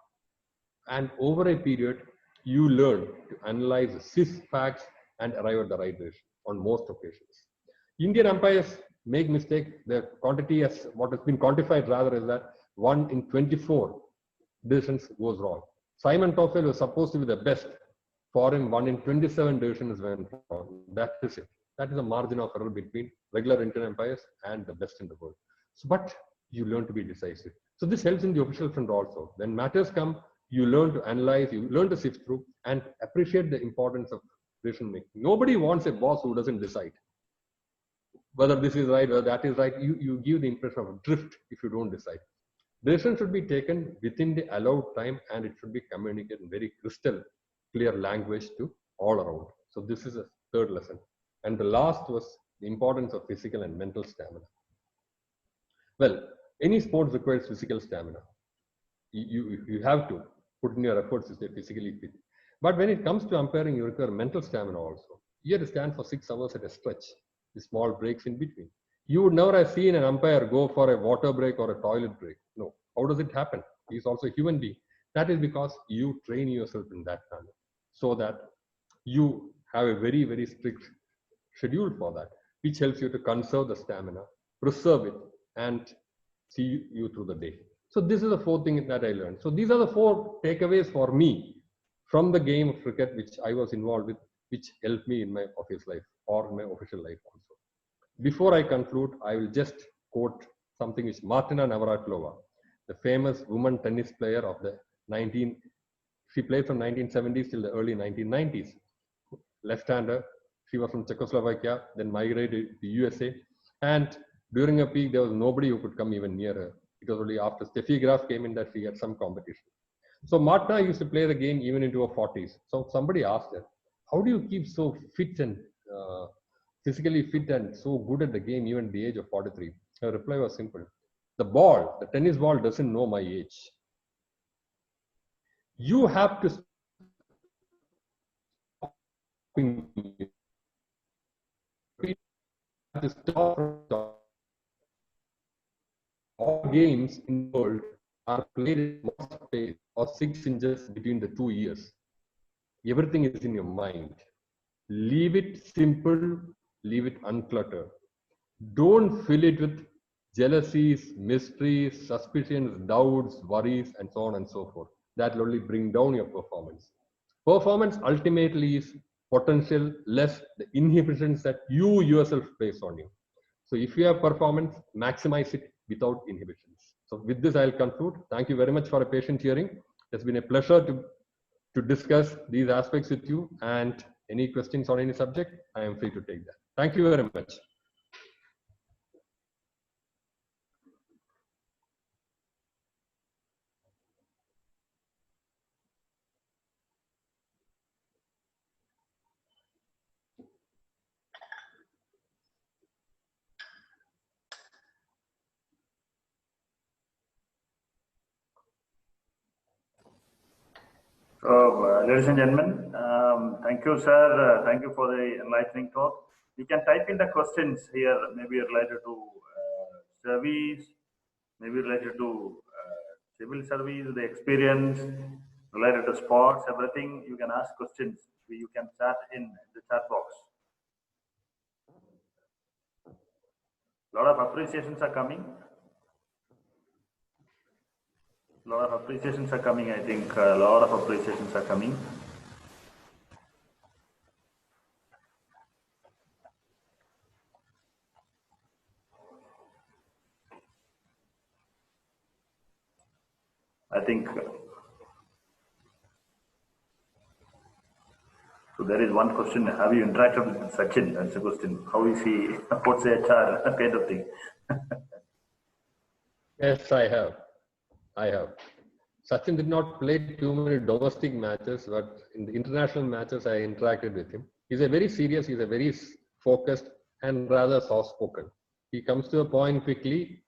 And over a period, you learn to analyze the facts and arrive at the right decision on most occasions. Indian umpires make mistakes. The quantity as what has been quantified rather is that 1 in 24 decisions goes wrong. Simon Toffel was supposed to be the best. For him, 1 in 27 decisions went wrong. That is it. That is a margin of error between regular Indian umpires and the best in the world. So, but you learn to be decisive. So this helps in the official front also. When matters come, you learn to analyze, you learn to sift through and appreciate the importance of decision making. Nobody wants a boss who doesn't decide. Whether this is right, whether that is right, you give the impression of drift if you don't decide. Decision should be taken within the allowed time and it should be communicated in very crystal clear language to all around. So this is a third lesson. And the last was the importance of physical and mental stamina. Well, any sport requires physical stamina. You have to put in your efforts to stay physically fit. But when it comes to umpiring, you require mental stamina also. You have to stand for 6 hours at a stretch, with small breaks in between. You would never have seen an umpire go for a water break or a toilet break. No. How does it happen? He is also a human being. That is because you train yourself in that manner, so that you have a very, very strict schedule for that, which helps you to conserve the stamina, preserve it, and see you through the day. So this is the 4th thing that I learned. So these are the 4 takeaways for me from the game of cricket which I was involved with, which helped me in my office life or in my official life also. Before I conclude, I will just quote something which Martina Navratilova, the famous woman tennis player of the she played from 1970s till the early 1990s. Left-hander, she was from Czechoslovakia, then migrated to USA, and during a peak, there was nobody who could come even near her. It was only after Steffi Graf came in that she had some competition. So Martina used to play the game even into her 40s. So somebody asked her, how do you keep so fit and physically fit and so good at the game even at the age of 43? Her reply was simple. The tennis ball doesn't know my age. You have to stop. All games in the world are played in one space or 6 inches between the 2 ears. Everything is in your mind. Leave it simple, leave it uncluttered. Don't fill it with jealousies, mysteries, suspicions, doubts, worries, and so on and so forth. That will only bring down your performance. Performance ultimately is potential less the inhibitions that you yourself place on you. So if you have performance, maximize it without inhibitions. So with this, I'll conclude. Thank you very much for a patient hearing. It's been a pleasure to discuss these aspects with you, and any questions on any subject, I am free to take that. Thank you very much. So, ladies and gentlemen, thank you, sir. Thank you for the enlightening talk. You can type in the questions here, maybe related to service, maybe related to civil service, the experience, related to sports, everything. You can ask questions. You can chat in the chat box. A lot of appreciations are coming. A lot of appreciations are coming. I think a lot of appreciations are coming. I think so. There is one question: have you interacted with Sachin? That's the question. How is he? What's the HR kind of thing? Yes, I have. Sachin did not play too many domestic matches, but in the international matches, I interacted with him. He's a very serious, he's a very focused and rather soft-spoken. He comes to a point quickly.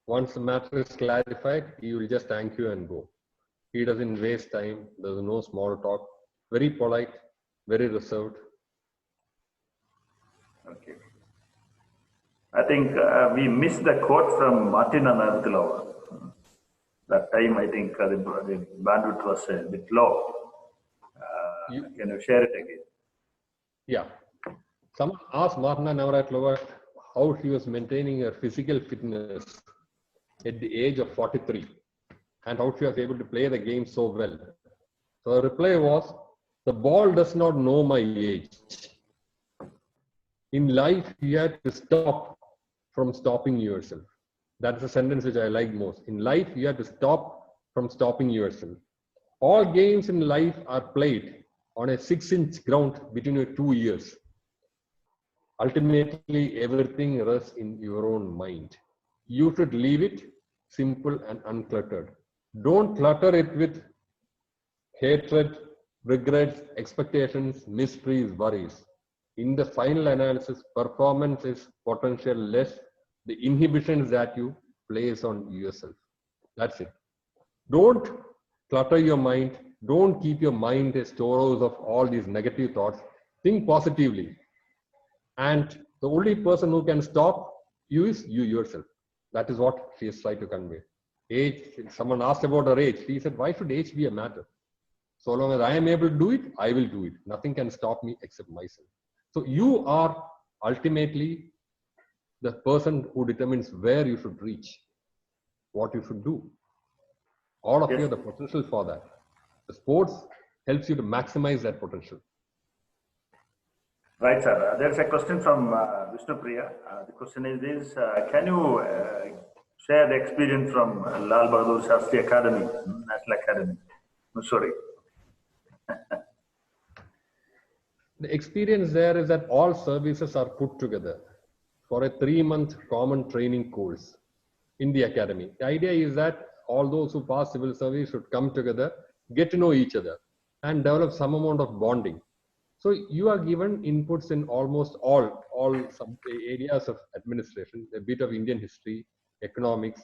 Once the matter is clarified, he will just thank you and go. He doesn't waste time. There's no small talk. Very polite, very reserved. Okay. I think we missed the quote from Martin Anarthilova. That time, I think the bandwidth was a bit low. Can you share it again? Yeah. Someone asked Martina Navratilova how she was maintaining her physical fitness at the age of 43 and how she was able to play the game so well. So her reply was, the ball does not know my age. In life, you have to stop from stopping yourself. That's a sentence which I like most. In life, you have to stop from stopping yourself. All games in life are played on a 6-inch ground between your 2 ears. Ultimately, everything rests in your own mind. You should leave it simple and uncluttered. Don't clutter it with hatred, regrets, expectations, mysteries, worries. In the final analysis, performance is potential less the inhibitions that you place on yourself. That's it. Don't clutter your mind. Don't keep your mind a storehouse of all these negative thoughts. Think positively. And the only person who can stop you is you yourself. That is what she is trying to convey. Age, someone asked about her age. She said, why should age be a matter? So long as I am able to do it, I will do it. Nothing can stop me except myself. So you are ultimately the person who determines where you should reach, what you should do. All of you have the potential for that. The sports helps you to maximize that potential. Right, sir. There's a question from Vishnu Priya. The question is this, can you share the experience from Lal Bahadur Shastri Academy, National Academy? No, sorry. The experience there is that all services are put together for a 3-month common training course in the academy. The idea is that all those who pass civil service should come together, get to know each other, and develop some amount of bonding. So you are given inputs in almost all some areas of administration, a bit of Indian history, economics,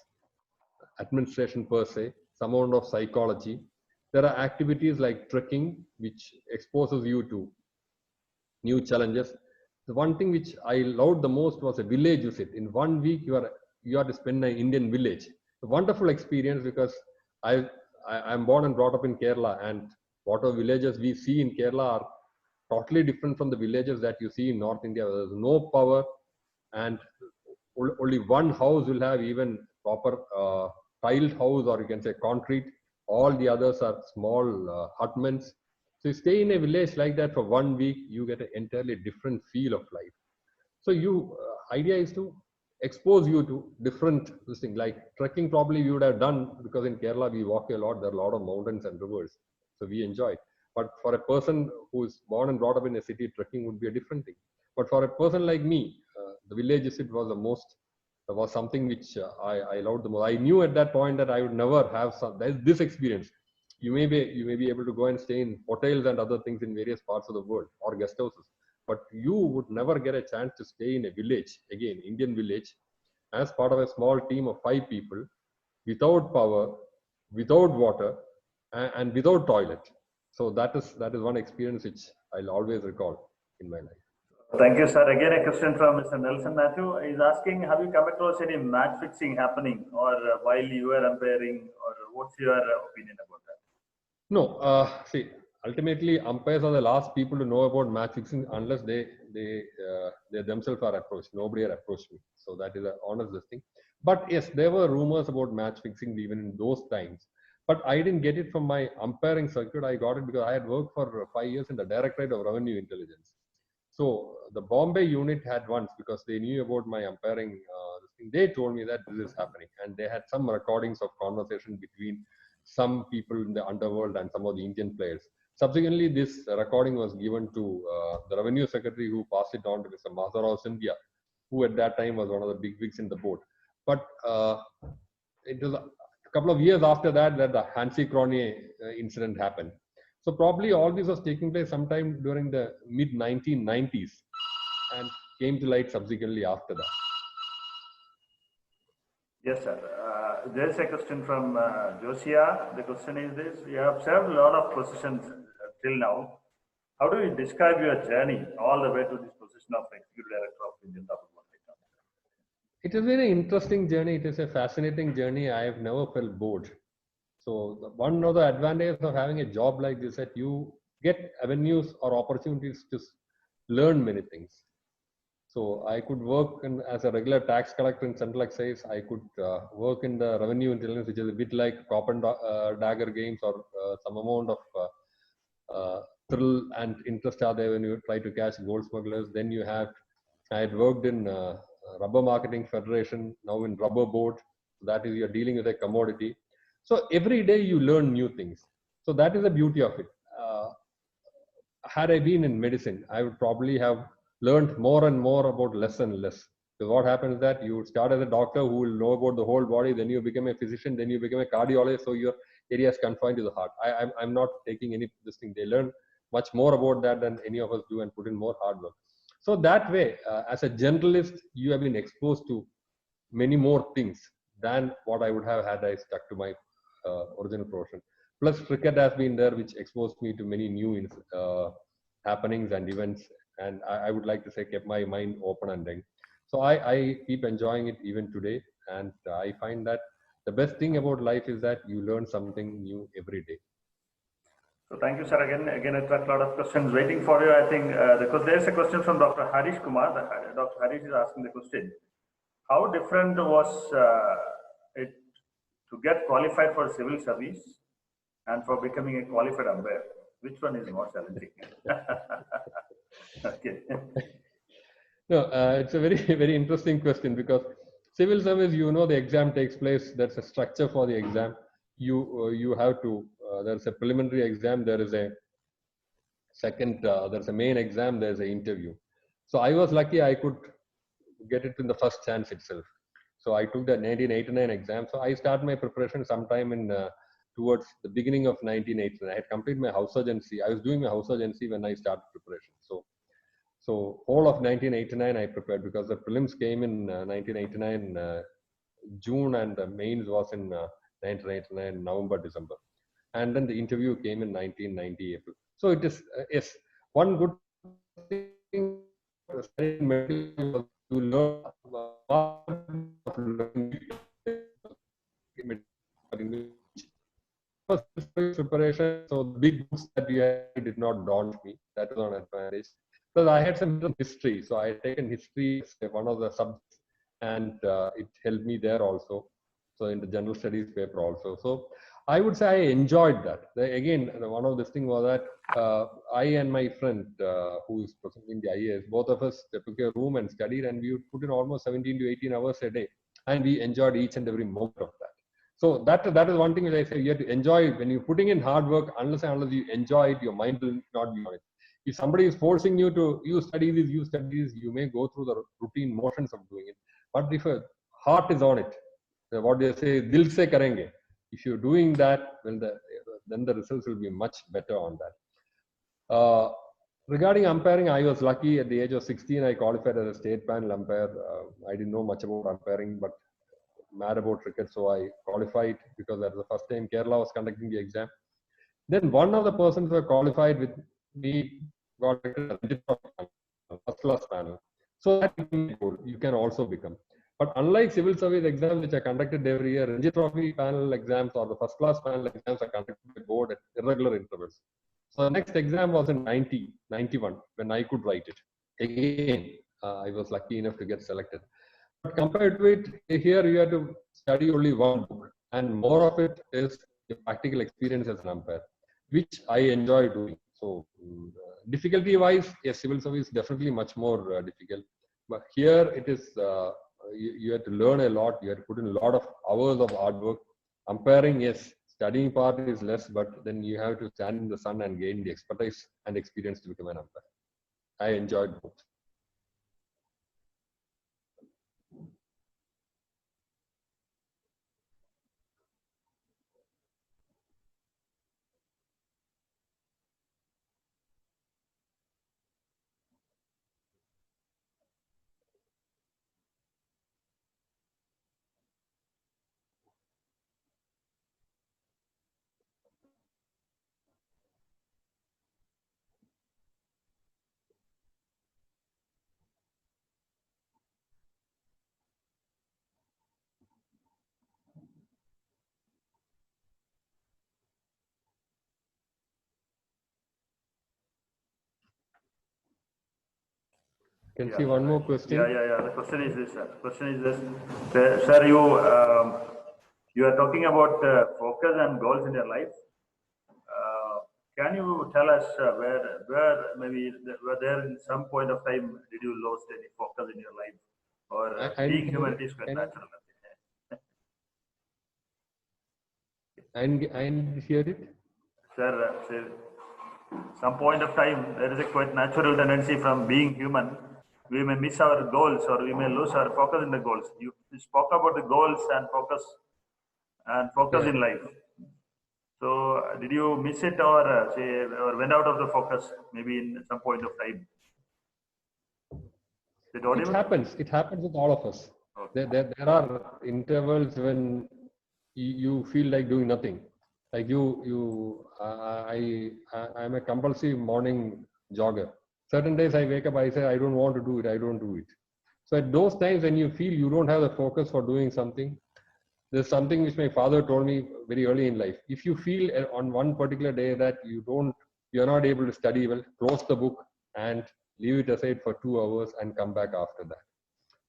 administration per se, some amount of psychology. There are activities like trekking, which exposes you to new challenges. The one thing which I loved the most was a village visit. In 1 week, you are to spend in an Indian village. A wonderful experience because I'm born and brought up in Kerala, and whatever villages we see in Kerala are totally different from the villages that you see in North India. There's no power, and only one house will have even proper tiled house, or you can say concrete. All the others are small hutments. So you stay in a village like that for 1 week, you get an entirely different feel of life. So idea is to expose you to different things. Like trekking probably you would have done, because in Kerala we walk a lot, there are a lot of mountains and rivers. So we enjoy it. But for a person who is born and brought up in a city, trekking would be a different thing. But for a person like me, the village visit was something which I loved the most. I knew at that point that I would never have this experience. You may be able to go and stay in hotels and other things in various parts of the world or guest houses, but you would never get a chance to stay in a village, again, Indian village, as part of a small team of 5 people, without power, without water, and without toilet. So that is one experience which I'll always recall in my life. Thank you, sir. Again, a question from Mr. Nelson Matthew is asking, have you come across any match fixing happening, or while you were umpiring, or what's your opinion about that? No, see, ultimately umpires are the last people to know about match fixing unless they themselves are approached. Nobody had approached me. So that is an honest thing. But yes, there were rumors about match fixing even in those times. But I didn't get it from my umpiring circuit. I got it because I had worked for 5 years in the Directorate of Revenue Intelligence. So the Bombay unit had once, because they knew about my umpiring thing, they told me that this is happening. And they had some recordings of conversation between some people in the underworld and some of the Indian players. Subsequently, this recording was given to the Revenue Secretary, who passed it on to Mr. Mazharao Scindia, who at that time was one of the big wigs in the board. But it was a couple of years after that the Hansi Cronje incident happened. So probably all this was taking place sometime during the mid-1990s and came to light subsequently after that. Yes, sir. there's a question from Josia. The question is this: you have served a lot of positions till now. How do you describe your journey all the way to this position of Executive Director of Indian Double Bond Technology? It is a very interesting journey. It is a fascinating journey. I have never felt bored. So one of the advantages of having a job like this is that you get avenues or opportunities to learn many things. So I could work as a regular tax collector in Central Excise. I could work in the revenue intelligence, which is a bit like cop and dagger games, or some amount of thrill and interest are there when you try to catch gold smugglers. Then I had worked in Rubber Marketing Federation, now in Rubber Board. That is, you're dealing with a commodity. So every day you learn new things. So that is the beauty of it. Had I been in medicine, I would probably have learned more and more about less and less. So what happens is that you start as a doctor who will know about the whole body, then you become a physician, then you become a cardiologist, so your area is confined to the heart. I'm not taking any this thing. They learn much more about that than any of us do and put in more hard work. So that way, as a generalist, you have been exposed to many more things than what I would have had I stuck to my original profession. Plus, cricket has been there, which exposed me to many new happenings and events. And I would like to say, kept my mind open and young. So I keep enjoying it even today. And I find that the best thing about life is that you learn something new every day. So thank you, sir. Again, it's a lot of questions waiting for you. I think because there's a question from Dr. Harish Kumar. Dr. Harish is asking the question: how different was it to get qualified for civil service and for becoming a qualified umpire? Which one is more challenging? Okay. No, it's a very, very interesting question, because civil service, the exam takes place. There's a structure for the exam. You have to, there's a preliminary exam, there is a second, there's a main exam, there's an interview. So I was lucky I could get it in the first chance itself. So I took the 1989 exam. So I started my preparation sometime in towards the beginning of 1989. I had completed my house surgency. I was doing my house surgency when I started preparation. So all of 1989 I prepared, because the prelims came in 1989 June, and the mains was in 1989 November, December. And then the interview came in 1990 April. So it is, yes, one good thing to learn preparation. So the big books that you had did not daunt me. That was an advantage. Because I had some history, so I had taken history as one of the subjects, and it helped me there also. So in the general studies paper also. So I would say I enjoyed that. Again, one of the things was that I and my friend who is presenting the IAS, both of us took a room and studied, and we would put in almost 17 to 18 hours a day, and we enjoyed each and every moment of that. So that is one thing that I say, you have to enjoy it. When you're putting in hard work, unless you enjoy it, your mind will not be on it. If somebody is forcing you to, you study this, you may go through the routine motions of doing it. But if a heart is on it, what they say, dil se karenge. If you're doing that, well, then the results will be much better on that. Regarding umpiring, I was lucky. At the age of 16, I qualified as a state panel umpire. I didn't know much about umpiring, but mad about cricket, so I qualified, because that was the first time Kerala was conducting the exam. Then one of the persons who were qualified with me got first class panel. So that you can also become. But unlike civil service exams, which are conducted every year, Ranji Trophy panel exams or the first class panel exams are conducted by the board at irregular intervals. So the next exam was in 91, when I could write it. Again, I was lucky enough to get selected. But compared to it, here you have to study only one book, and more of it is the practical experience as an umpire, which I enjoy doing. So difficulty-wise, yes, civil service is definitely much more difficult. But here it is, you have to learn a lot. You have to put in a lot of hours of hard work. Umpiring, yes, studying part is less, but then you have to stand in the sun and gain the expertise and experience to become an umpire. I enjoyed both. Can see one more question. Yeah. The question is this, sir. Question is this, sir. You are talking about focus and goals in your life. Can you tell us where maybe were there in some point of time did you lost any focus in your life, or being human is quite natural? I didn't hear it. Sir, some point of time there is a quite natural tendency from being human. We may miss our goals or we may lose our focus in the goals. You spoke about the goals and focus in life. So did you miss it or or went out of the focus maybe in some point of time? It happens. It happens with all of us. Okay. There are intervals when you feel like doing nothing. Like I'm a compulsive morning jogger. Certain days I wake up, I say, I don't want to do it. I don't do it. So at those times when you feel you don't have the focus for doing something, there's something which my father told me very early in life. If you feel on one particular day that you're not able to study well, close the book and leave it aside for 2 hours and come back after that.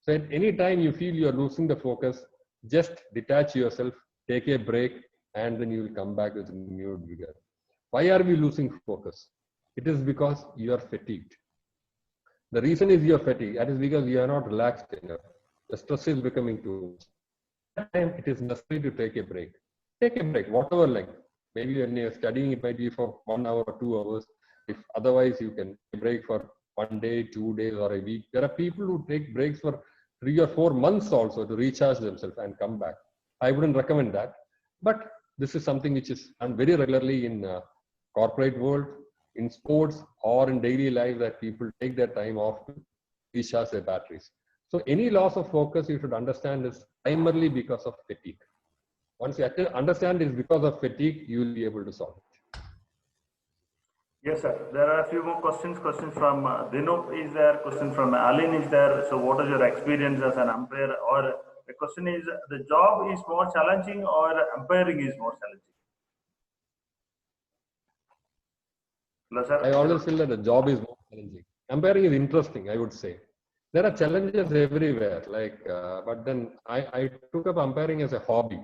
So at any time you feel you're losing the focus, just detach yourself, take a break, and then you will come back with renewed vigor. Why are we losing focus? It is because you are fatigued. The reason is you are fatigued. That is because you are not relaxed enough. The stress is becoming too much. At that time, it is necessary to take a break. Take a break, whatever length. Maybe when you're studying, it might be for 1 hour or 2 hours. If otherwise, you can take a break for 1 day, 2 days, or a week. There are people who take breaks for 3 or 4 months also to recharge themselves and come back. I wouldn't recommend that. But this is something which is done very regularly in corporate world, in sports, or in daily life, that people take their time off to recharge their batteries. So any loss of focus, you should understand, is primarily because of fatigue. Once you understand it's because of fatigue, you will be able to solve it. Yes, sir. There are a few more questions. Question from Dinup is there. Question from Aline is there. So what is your experience as an umpire? Or the question is, the job is more challenging or umpiring is more challenging? Hello, sir. I always feel that the job is more challenging. Umpiring is interesting, I would say. There are challenges everywhere, but then I took up umpiring as a hobby.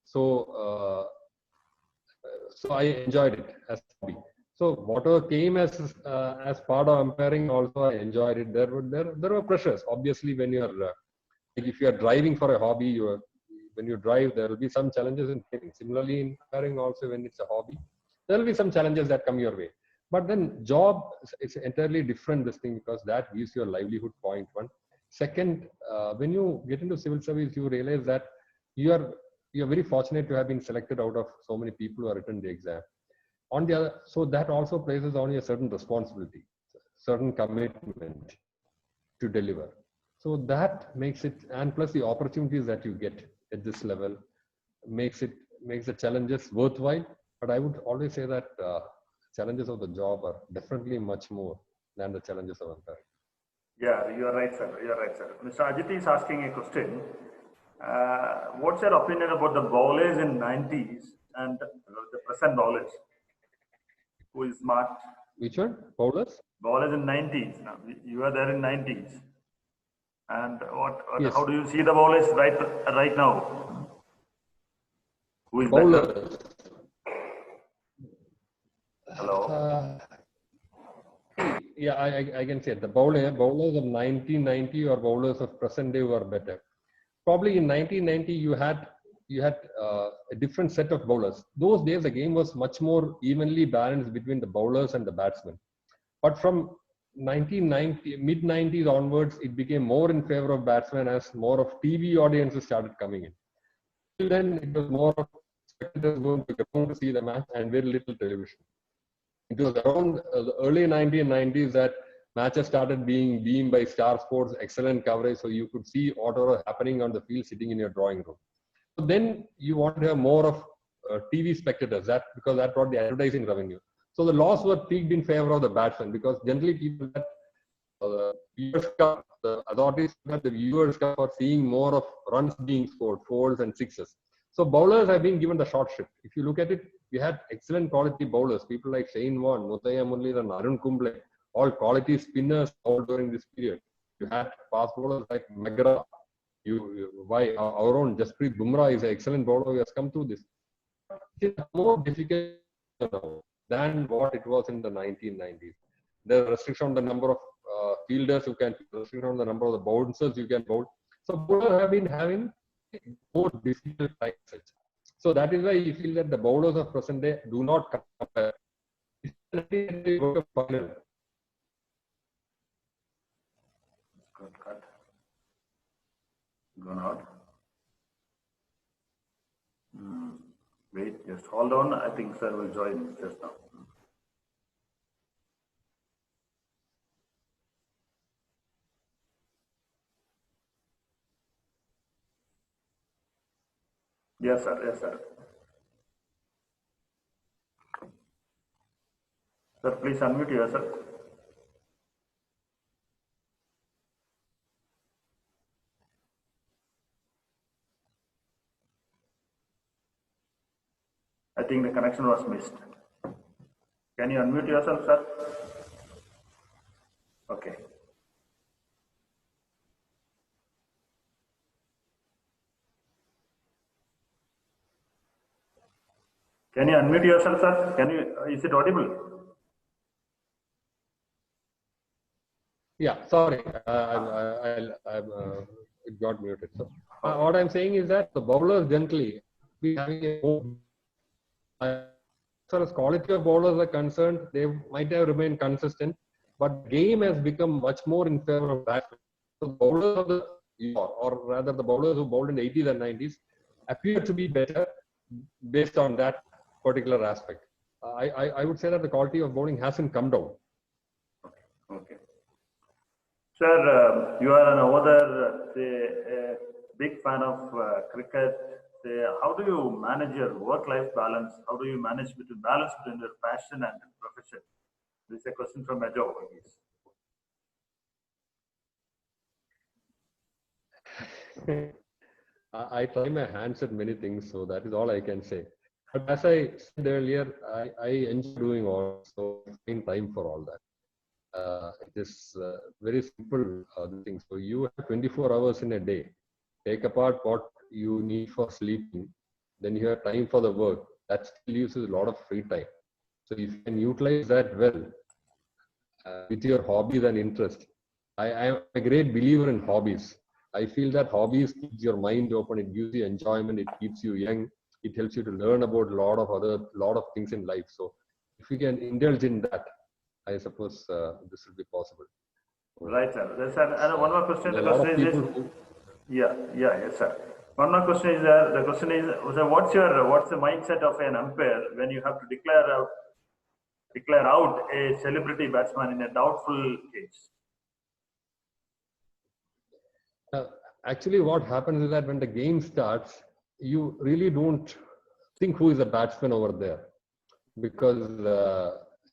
So I enjoyed it as a hobby. So whatever came as part of umpiring, also I enjoyed it. There were pressures. Obviously, when you're if you are driving for a hobby, when you drive, there will be some challenges in training. Similarly, in umpiring also, when it's a hobby, there will be some challenges that come your way. But then job is entirely different, this thing, because that gives you a livelihood, point one. Second, when you get into civil service, you realize that you are very fortunate to have been selected out of so many people who have written the exam. On the other, so that also places on you a certain responsibility, certain commitment to deliver. So that makes it, and plus the opportunities that you get at this level makes the challenges worthwhile. But I would always say that challenges of the job are definitely much more than the challenges of umpiring. Yeah, you are right, sir. You are right, sir. Mr. Ajit is asking a question. What's your opinion about the bowlers in 90s and the present bowlers? Who is smart? Which one? Bowlers? Bowlers in 90s. Now, you are there in 90s. And yes. How do you see the bowlers right now? Who is bowlers? Better? Hello. Yeah, I can say it. The bowlers of 1990 or bowlers of present day were better. Probably in 1990 you had a different set of bowlers. Those days the game was much more evenly balanced between the bowlers and the batsmen. But from 1990 mid 90s onwards, it became more in favor of batsmen as more of TV audiences started coming in. Till then, it was more of spectators going to ground to see the match and very little television. It was around the early 1990s that matches started being beamed by Star Sports, excellent coverage, so you could see whatever happening on the field sitting in your drawing room. So then you want to have more of TV spectators, because that brought the advertising revenue. So the loss were peaked in favor of the batsmen, because generally people that the authorities got the viewers for seeing more of runs being scored, fours and sixes. So bowlers have been given the short shift. If you look at it, we had excellent quality bowlers, people like Shane Warne, Muthiah Muralitharan, Arun Kumble, all quality spinners all during this period. You had fast bowlers like McGrath. Why our own Jasprit Bumrah is an excellent bowler who has come through this. It's more difficult now than what it was in the 1990s. There are restriction on the number of fielders who can, restriction on the number of the bouncers you can bowl. So bowlers have been having more difficult times. So that is why you feel that the bowlers of present day do not compare. Final. Good cut. Gone out. Wait, just hold on. I think sir will join just now. Yes, sir. Yes, sir. Sir, please unmute yourself. I think the connection was missed. Can you unmute yourself, sir? Okay. Can you unmute yourself, sir? Can you? Is it audible? Yeah, sorry, it got muted. So what I'm saying is that the bowlers generally be having a more, as far as quality of bowlers are concerned, they might have remained consistent, but game has become much more in favor of batsmen. So the bowlers of the or rather the bowlers who bowled in the 80s and 90s appear to be better based on that particular aspect. I would say that the quality of bowling hasn't come down. Okay. Sir, you are an other, say, a big fan of cricket. Say, how do you manage your work-life balance? How do you manage balance between your passion and profession? This is a question from Ajo. I try my hands at many things, so that is all I can say. But as I said earlier, I enjoy doing all, so I find time for all that. It is very simple thing. So you have 24 hours in a day. Take apart what you need for sleeping, then you have time for the work. That still leaves a lot of free time. So if you can utilize that well with your hobbies and interests, I am a great believer in hobbies. I feel that hobbies keeps your mind open. It gives you enjoyment. It keeps you young. It helps you to learn about a lot of things in life. So if you can indulge in that, I suppose this will be possible. Right, sir. And one more question. The question is this. Yes, sir. One more question is there. The question is, so what's the mindset of an umpire when you have to declare out a celebrity batsman in a doubtful case? Actually, what happens is that when the game starts, you really don't think who is the batsman over there, because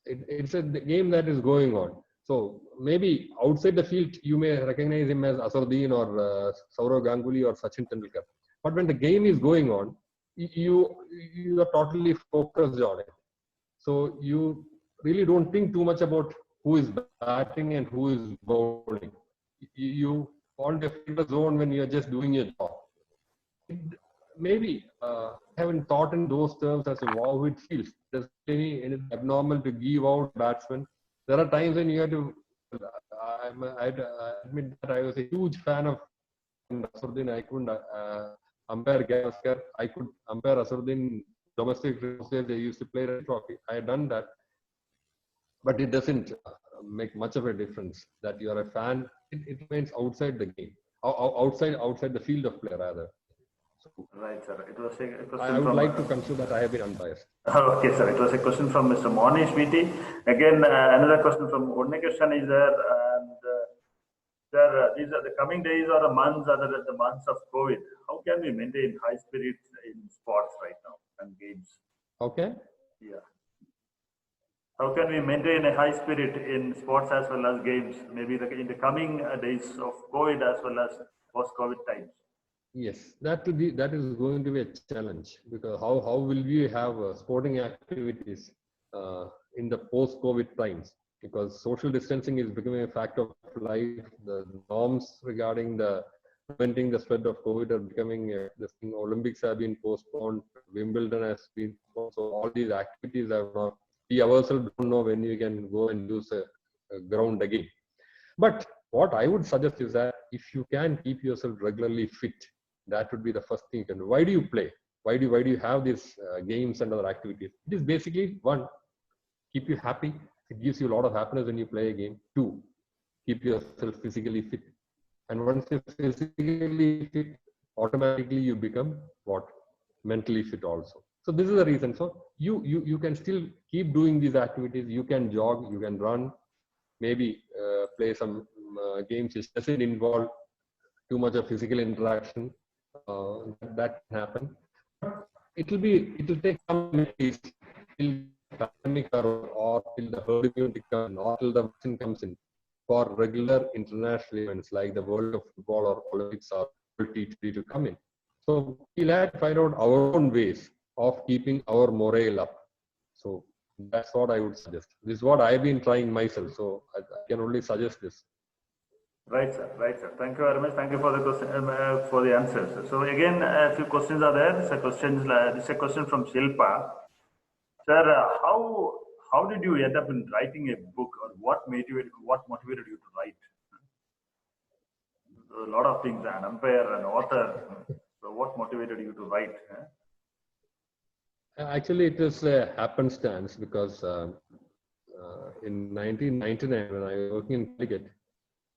it's a game that is going on. So maybe outside the field, you may recognize him as Azharuddin or Sourav Ganguly or Sachin Tendulkar. But when the game is going on, you are totally focused on it. So you really don't think too much about who is batting and who is bowling. You fall in the zone when you're just doing your job. Maybe haven't thought in those terms as to how it feels. There's anything abnormal to give out batsmen. There are times when you have to. I admit that I was a huge fan of Azharuddin. I couldn't umpire Gavaskar. I could umpire Azharuddin domestic. They used to play Red Trophy. I had done that, but it doesn't make much of a difference that you are a fan. It remains outside the game, outside the field of play rather. So, right, sir. It was a question I would like to consider that I have been unbiased. Okay, sir. It was a question from Mr. Monish VT. Again, another question from Udnekishan is there. And sir, these are the coming days or the months other than the months of COVID. How can we maintain high spirit in sports right now and games? Okay. Yeah. How can we maintain a high spirit in sports as well as games? Maybe in the coming days of COVID as well as post-COVID times. Yes, that is going to be a challenge, because how will we have sporting activities in the post-COVID times? because social distancing is becoming a fact of life. The norms regarding the preventing the spread of COVID are becoming this thing. Olympics have been postponed, Wimbledon has been postponed, so all these activities are not. We ourselves don't know when you can go and use a ground again. But what I would suggest is that if you can keep yourself regularly fit, that would be the first thing you can do. Why do you play? Why do you have these games and other activities? It is basically one, keep you happy. It gives you a lot of happiness when you play a game. Two, keep yourself physically fit. And once you're physically fit, automatically you become what? Mentally fit also. So this is the reason. So you can still keep doing these activities. You can jog, you can run, maybe play some games which doesn't involve too much of physical interaction. That can happen. It will take some days till the pandemic or till the herd immunity comes in, or till the vaccine comes in for regular international events like the World of Football or Olympics or World T20 to come in. So we'll have to find out our own ways of keeping our morale up. So that's what I would suggest. This is what I've been trying myself. So I can only suggest this. Right, sir. Right, sir. Thank you very much. Thank you for the question, for the answers. So again, a few questions are there. This is a question from Shilpa. Sir, how did you end up in writing a book, or what motivated you to write? A lot of things, an umpire, an author. So what motivated you to write? Actually, it is a happenstance because in 1999, when I was working in Calicut,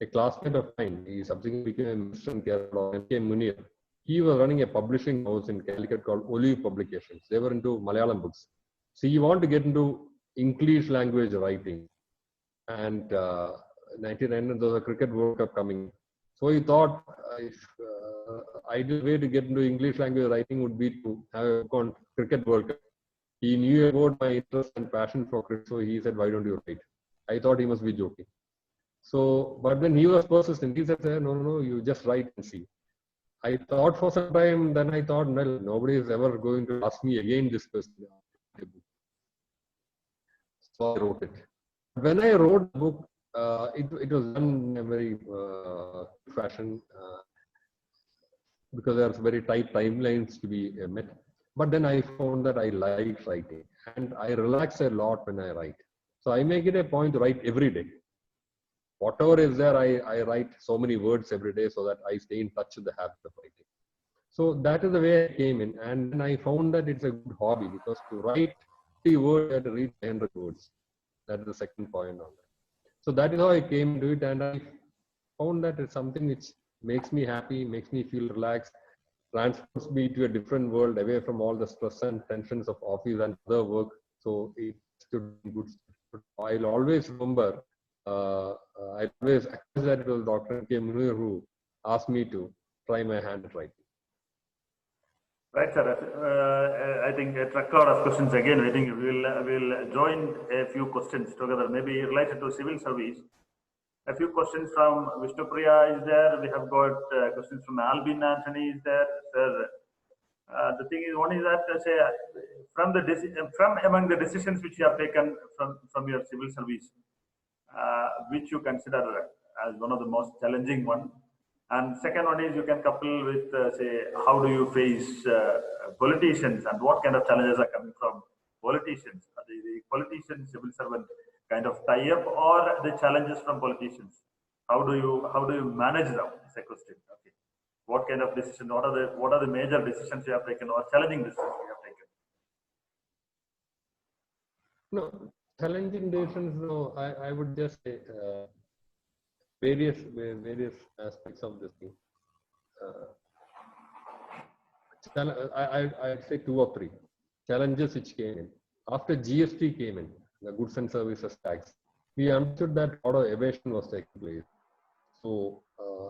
a classmate of mine, he subsequently became a minister in Kerala, M.K. Munir. He was running a publishing house in Calicut called Olive Publications. They were into Malayalam books. So he wanted to get into English language writing. And 1999, there was a Cricket World Cup coming. So he thought ideal way to get into English language writing would be to have a book on Cricket World Cup. He knew about my interest and passion for cricket, so he said, "Why don't you write?" I thought he must be joking. So, but then he was persistent. He said, no, you just write and see. I thought for some time, then I thought, well, nobody is ever going to ask me again this question. So I wrote it. When I wrote the book, it was done in a very fashion because there are very tight timelines to be met. But then I found that I like writing and I relax a lot when I write. So I make it a point to write every day. Whatever is there, I write so many words every day so that I stay in touch with the habit of writing. So that is the way I came in. And then I found that it's a good hobby because to write 50 words, you have to read 100 words. That is the second point on that. So that is how I came to it. And I found that it's something which makes me happy, makes me feel relaxed, transports me to a different world away from all the stress and tensions of office and other work. So it's good. I'll always remember I always acknowledge that it was Dr. M.K. Munir who asked me to try my hand at writing. Right, sir. I think a truckload of questions again. I think we'll join a few questions together, maybe related to civil service. A few questions from Vishnupriya is there. We have got questions from Albin Anthony is there. Sir, the thing is, one is that say from among the decisions which you have taken from your civil service, which you consider as one of the most challenging one, and second one is you can couple with say how do you face politicians and what kind of challenges are coming from politicians? Are the politicians civil servant kind of tie up or the challenges from politicians? How do you manage them? Is a question. Okay, what kind of decisions? What are the major decisions you have taken or challenging decisions you have taken? No, challenging decisions. No, I would just say various aspects of this thing. I'd say 2 or 3 challenges which came in after GST came in, the goods and services tax. We understood that a lot of evasion was taking place. So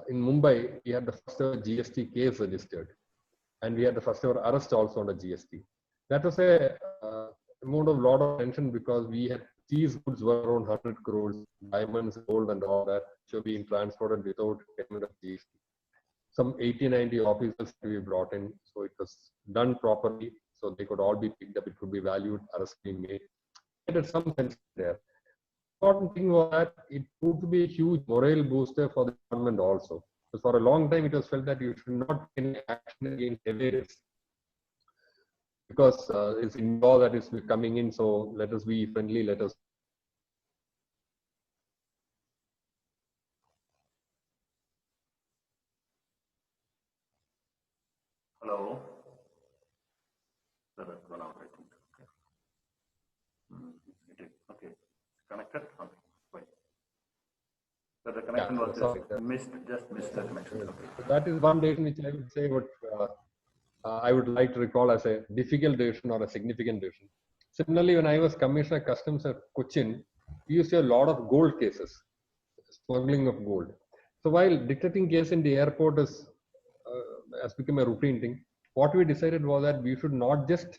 in Mumbai, we had the first ever GST case registered, and we had the first ever arrest also on the GST. That was a amount of lot of tension because we had these goods were around 100 crores, diamonds, gold, and all that, which were being transported without payment of GST. Some 80-90 officers to be brought in, so it was done properly, so they could all be picked up. It could be valued, arrest being made. It had some sense there. important thing was that it proved to be a huge morale booster for the government also. Because for a long time, it was felt that you should not take any action against evaders. Because it's in law that is coming in, so let us be friendly, let us. Hello. Sir, that's gone out, I think. Okay. Okay. Connected? Okay. Wait. So the connection was just missed the connection. Okay. So that is one decision which I would say I would like to recall as a difficult decision or a significant decision. Similarly, when I was Commissioner of Customs at Cochin, we used to have a lot of gold cases, smuggling of gold. So while detecting case in the airport has become a routine thing, what we decided was that we should not just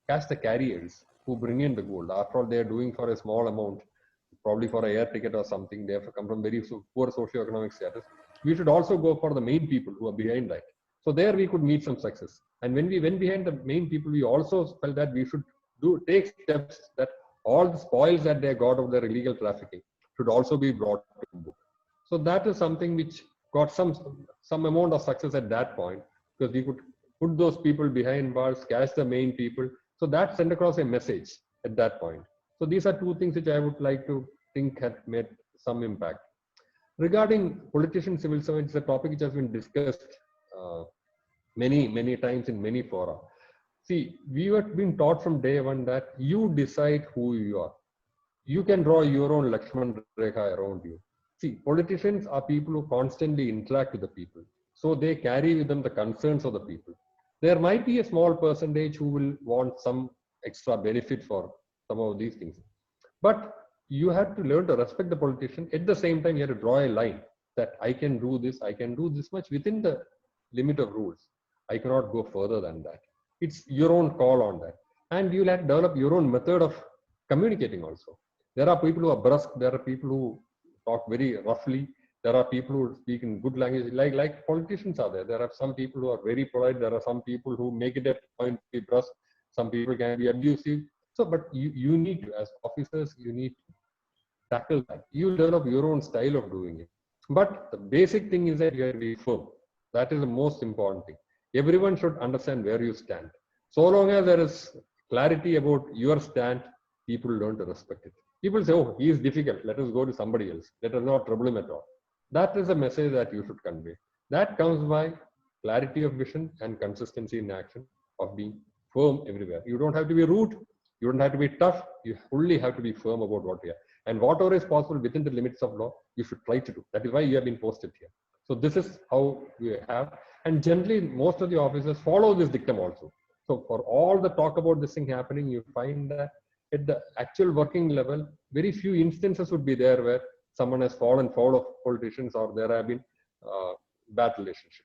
catch the carriers who bring in the gold. After all, they are doing for a small amount, probably for an air ticket or something. They have come from very poor socioeconomic status. We should also go for the main people who are behind that. So there we could meet some success. And when we went behind the main people, we also felt that we should take steps that all the spoils that they got of their illegal trafficking should also be brought to book. So that is something which got some amount of success at that point, because we could put those people behind bars, catch the main people. So that sent across a message at that point. So these are two things which I would like to think had made some impact. Regarding politicians, civil servants, it's a topic which has been discussed many times in many fora. See, we were being taught from day one that you decide who you are. You can draw your own Lakshman Rekha around you. See, politicians are people who constantly interact with the people. So they carry with them the concerns of the people. There might be a small percentage who will want some extra benefit for some of these things. But you have to learn to respect the politician. At the same time, you have to draw a line that I can do this much within the limit of rules. I cannot go further than that. It's your own call on that. And you'll have to develop your own method of communicating also. There are people who are brusque. There are people who talk very roughly. There are people who speak in good language, like politicians are there. There are some people who are very polite. There are some people who make it a point to be brusque. Some people can be abusive. So, but you need to, as officers, you need to tackle that. You develop your own style of doing it. But the basic thing is that you have to be firm. That is the most important thing. Everyone should understand where you stand. So long as there is clarity about your stand, people learn to respect it. People say, oh, he is difficult. Let us go to somebody else. Let us not trouble him at all. That is a message that you should convey. That comes by clarity of vision and consistency in action, of being firm everywhere. You don't have to be rude. You don't have to be tough. You only have to be firm about what you are. And whatever is possible within the limits of law, you should try to do. That is why you have been posted here. So this is how we have. And generally, most of the officers follow this dictum also. So for all the talk about this thing happening, you find that at the actual working level, very few instances would be there where someone has fallen foul of politicians or there have been bad relationships.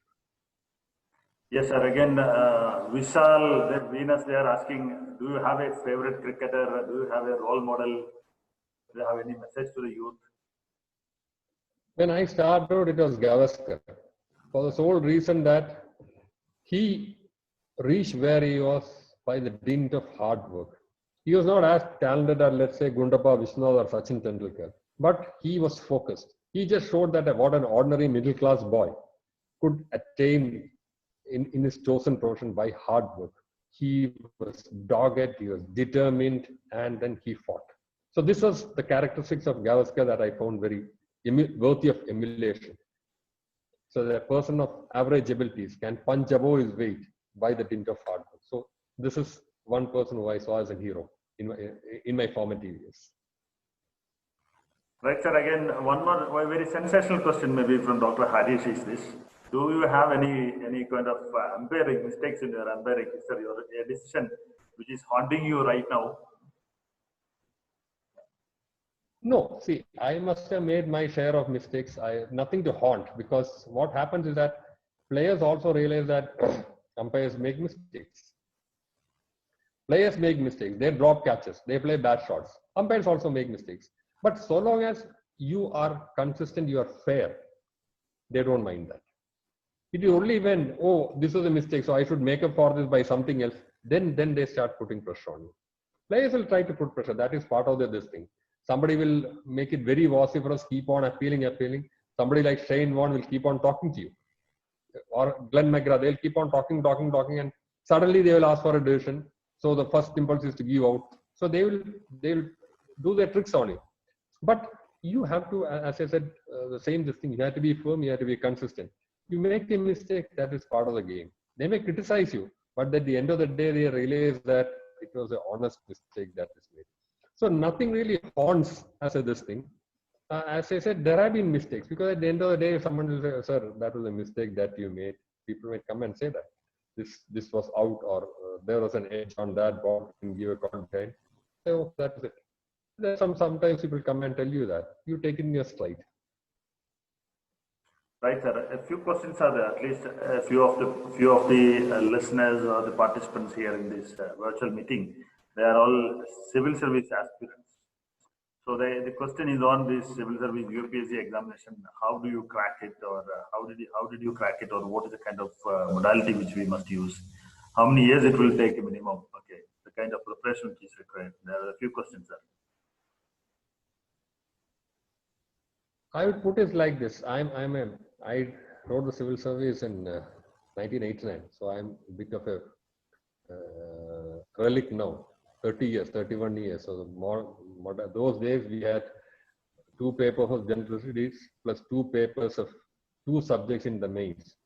Yes, sir. Again, Vishal, Venus, they are asking, do you have a favorite cricketer? Do you have a role model? Do you have any message to the youth? When I started, it was Gavaskar. For the sole reason that he reached where he was by the dint of hard work. He was not as talented as, let's say, Gundappa Vishwanath or Sachin Tendulkar, but he was focused. He just showed that what an ordinary middle class boy could attain in his chosen profession by hard work. He was dogged, he was determined, and then he fought. So this was the characteristics of Gavaskar that I found very worthy of emulation. So the person of average abilities can punch above his weight by the dint of hard work. So this is one person who I saw as a hero in my formative years. Right, sir. Again, one more very sensational question maybe from Dr. Harish is this. Do you have any kind of umpiring mistakes in your umpiring? Is there a decision which is haunting you right now? No, see, I must have made my share of mistakes. I have nothing to haunt, because what happens is that players also realize that umpires make mistakes. Players make mistakes. They drop catches. They play bad shots. Umpires also make mistakes. But so long as you are consistent, you are fair, they don't mind that. It is only when, oh, this was a mistake, so I should make up for this by something else, then they start putting pressure on you. Players will try to put pressure. That is part of this thing. Somebody will make it very vociferous, keep on appealing. Somebody like Shane Warne will keep on talking to you. Or Glenn McGrath, they'll keep on talking, and suddenly they will ask for a decision. So the first impulse is to give out. So they'll do their tricks on you. But you have to, as I said, the same thing. You have to be firm. You have to be consistent. You make a mistake, that is part of the game. They may criticize you, but at the end of the day, they realize that it was an honest mistake that is made. So nothing really haunts as a this thing. As I said, there have been mistakes, because at the end of the day, if someone will say, "Sir, that was a mistake that you made," people may come and say that this was out, or there was an edge on that ball, and give a content. So that's it. Sometimes people come and tell you that. You take it in your stride. Right, sir. A few questions are there. At least a few of the listeners or the participants here in this virtual meeting, they are all civil service aspirants. So the question is on this civil service UPSC examination. How do you crack it, or how did you crack it, or what is the kind of modality which we must use? How many years it will take minimum? Okay, the kind of preparation which is required. There are a few questions, sir. I would put it like this. I wrote the civil service in 1989, so I'm a bit of a relic now. 30 years, 31 years. So those days we had 2 papers of general studies plus 2 papers of 2 subjects in the mains.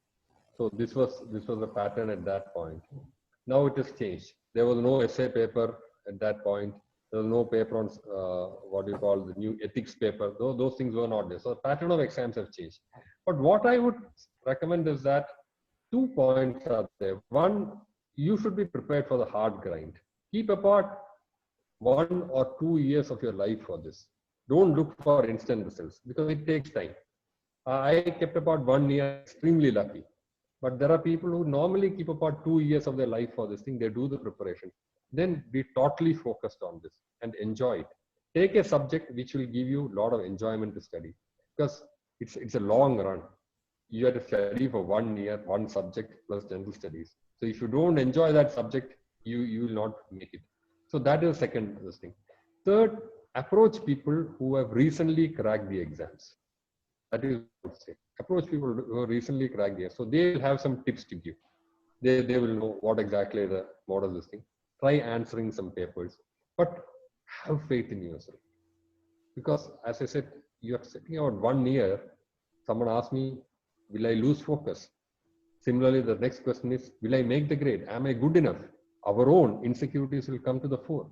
So this was the pattern at that point. Now it has changed. There was no essay paper at that point. There was no paper on what you call the new ethics paper. Those things were not there. So the pattern of exams have changed. But what I would recommend is that 2 points are there. One, you should be prepared for the hard grind. Keep apart 1 or 2 years of your life for this. Don't look for instant results, because it takes time. I kept about 1 year, extremely lucky. But there are people who normally keep about 2 years of their life for this thing. They do the preparation. Then be totally focused on this and enjoy it. Take a subject which will give you a lot of enjoyment to study, because it's a long run. You have to study for 1 year, 1 subject plus general studies. So if you don't enjoy that subject, you will not make it. So that is the second thing. Third, approach people who have recently cracked the exams. That is what I would say. Approach people who have recently cracked the exams. So they will have some tips to give. They will know what exactly the model is this thing. Try answering some papers, but have faith in yourself. Because as I said, you are sitting out 1 year. Someone asked me, will I lose focus? Similarly, the next question is, will I make the grade? Am I good enough? Our own insecurities will come to the fore.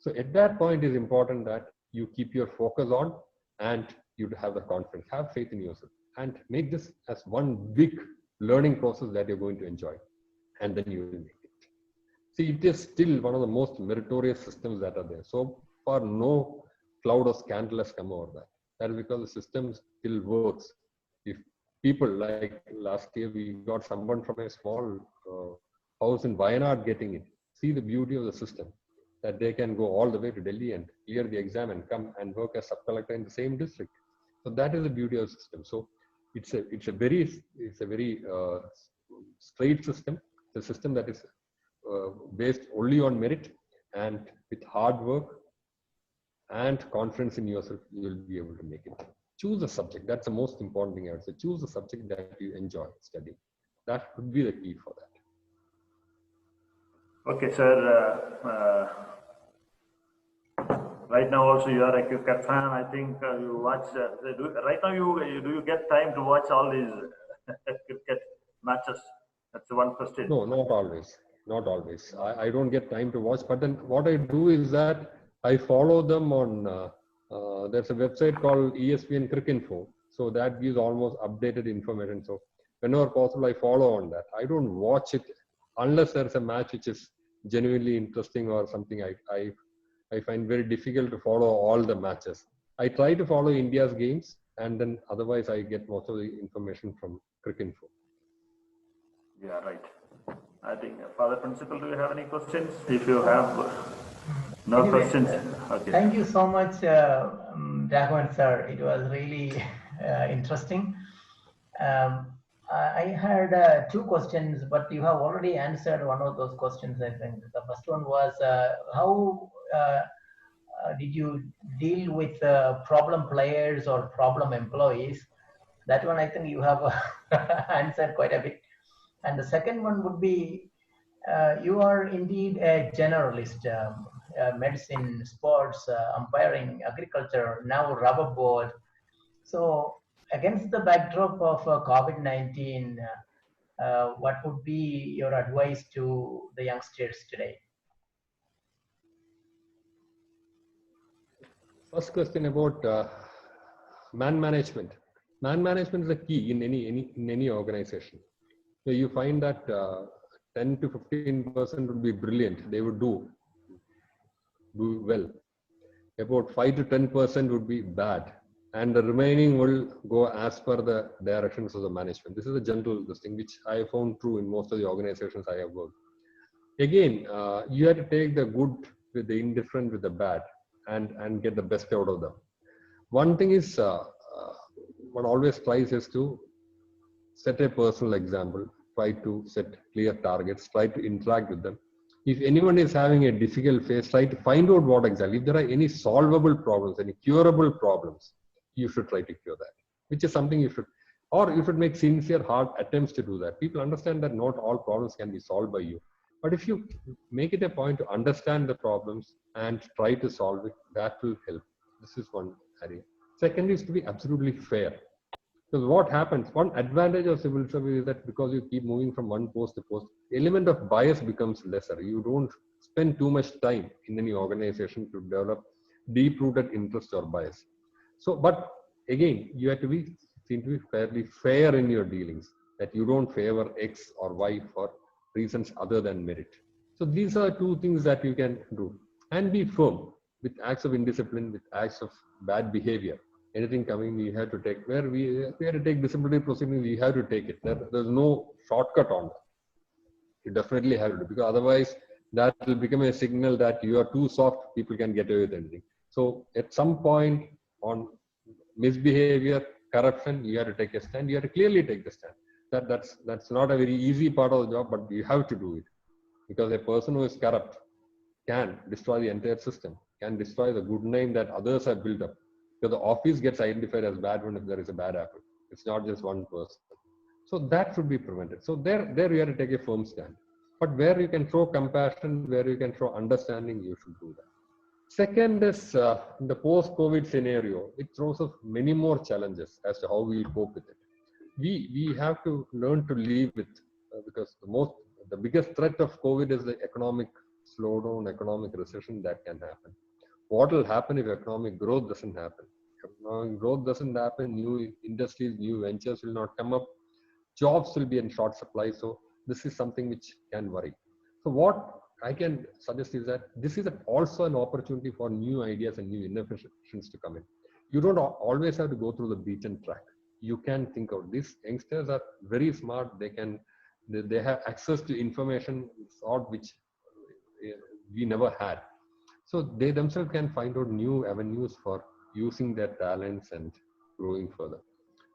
So at that point, it is important that you keep your focus on, and you have the confidence, have faith in yourself, and make this as one big learning process that you're going to enjoy, and then you will make it. See, it is still one of the most meritorious systems that are there. So far, no cloud or scandal has come over that. That is because the system still works. If people, like last year, we got someone from a small house in Wayanad getting it. See the beauty of the system, that they can go all the way to Delhi and clear the exam and come and work as sub-collector in the same district. So that is the beauty of the system. So it's a very straight system. It's a system that is based only on merit, and with hard work and confidence in yourself, you will be able to make it. Choose a subject. That's the most important thing I would say. Choose a subject that you enjoy studying. That would be the key for that. Okay, sir. Right now, also you are a cricket fan. I think you watch. Right now, do you get time to watch all these cricket matches? That's one question. No, not always. Not always. I don't get time to watch. But then what I do is that I follow them on. There's a website called ESPN Cricinfo. So that gives almost updated information. So whenever possible, I follow on that. I don't watch it unless there's a match which is genuinely interesting or something. I find very difficult to follow all the matches. I try to follow India's games, and then otherwise I get most of the information from Cricinfo. Yeah, right. I think, Father Principal, do you have any questions? If you have no questions, okay. Thank you so much, Raghavan sir. It was really interesting. I had 2 questions, but you have already answered one of those questions, I think. The first one was how did you deal with problem players or problem employees? That one, I think you have answered quite a bit. And the second one would be, you are indeed a generalist, medicine, sports, umpiring, agriculture, now rubber board. So against the backdrop of COVID-19, what would be your advice to the youngsters today? First question about man management. Man management is a key in any organization. So you find that 10 to 15% would be brilliant. They would do well. About 5 to 10% would be bad, and the remaining will go as per the directions of the management. This is a general thing which I found true in most of the organizations I have worked. Again, you have to take the good with the indifferent with the bad, and get the best out of them. One thing is, what always tries is to set a personal example, try to set clear targets, try to interact with them. If anyone is having a difficult phase, try to find out what exactly, if there are any solvable problems, any curable problems, you should try to cure that, which is something you should, or you should make sincere, hard attempts to do that. People understand that not all problems can be solved by you. But if you make it a point to understand the problems and try to solve it, that will help. This is one area. Second is to be absolutely fair. Because what happens, one advantage of civil service is that because you keep moving from one post to post, the element of bias becomes lesser. You don't spend too much time in any organization to develop deep-rooted interest or bias. So, but again, you have to seem to be fairly fair in your dealings, that you don't favor X or Y for reasons other than merit. So these are two things that you can do. And be firm with acts of indiscipline, with acts of bad behavior. Anything coming, we have to take, where we have to take disciplinary proceedings, we have to take it. There's no shortcut on that. You definitely have to do, because otherwise that will become a signal that you are too soft, people can get away with anything. So at some point on misbehavior, corruption, you have to take a stand. You have to clearly take the stand. That's not a very easy part of the job, but you have to do it, because a person who is corrupt can destroy the entire system, can destroy the good name that others have built up. Because the office gets identified as bad when if there is a bad apple. It's not just one person. So that should be prevented. So there you have to take a firm stand. But where you can show compassion, where you can show understanding, you should do that. Second is the post-COVID scenario. It throws up many more challenges as to how we will cope with it. We have to learn to live with, because the biggest threat of COVID is the economic slowdown, economic recession that can happen. What will happen if economic growth doesn't happen? If economic growth doesn't happen, new industries, new ventures will not come up. Jobs will be in short supply. So this is something which can worry. So what I can suggest is that this is also an opportunity for new ideas and new innovations to come in. You don't always have to go through the beaten track. You can think out. These youngsters are very smart. They have access to information which we never had. So they themselves can find out new avenues for using their talents and growing further.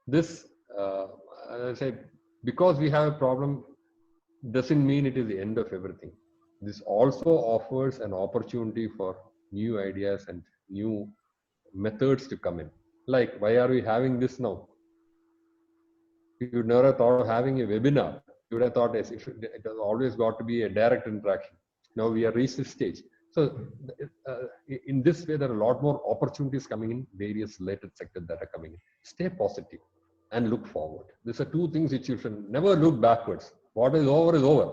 This, as I said, because we have a problem, doesn't mean it is the end of everything. This also offers an opportunity for new ideas and new methods to come in. Like, why are we having this now? You would never thought of having a webinar. You would have thought it has always got to be a direct interaction. Now we are reached this stage. So in this way, there are a lot more opportunities coming in various related sectors that are coming in. Stay positive and look forward. These are two things which you should never look backwards. What is over is over.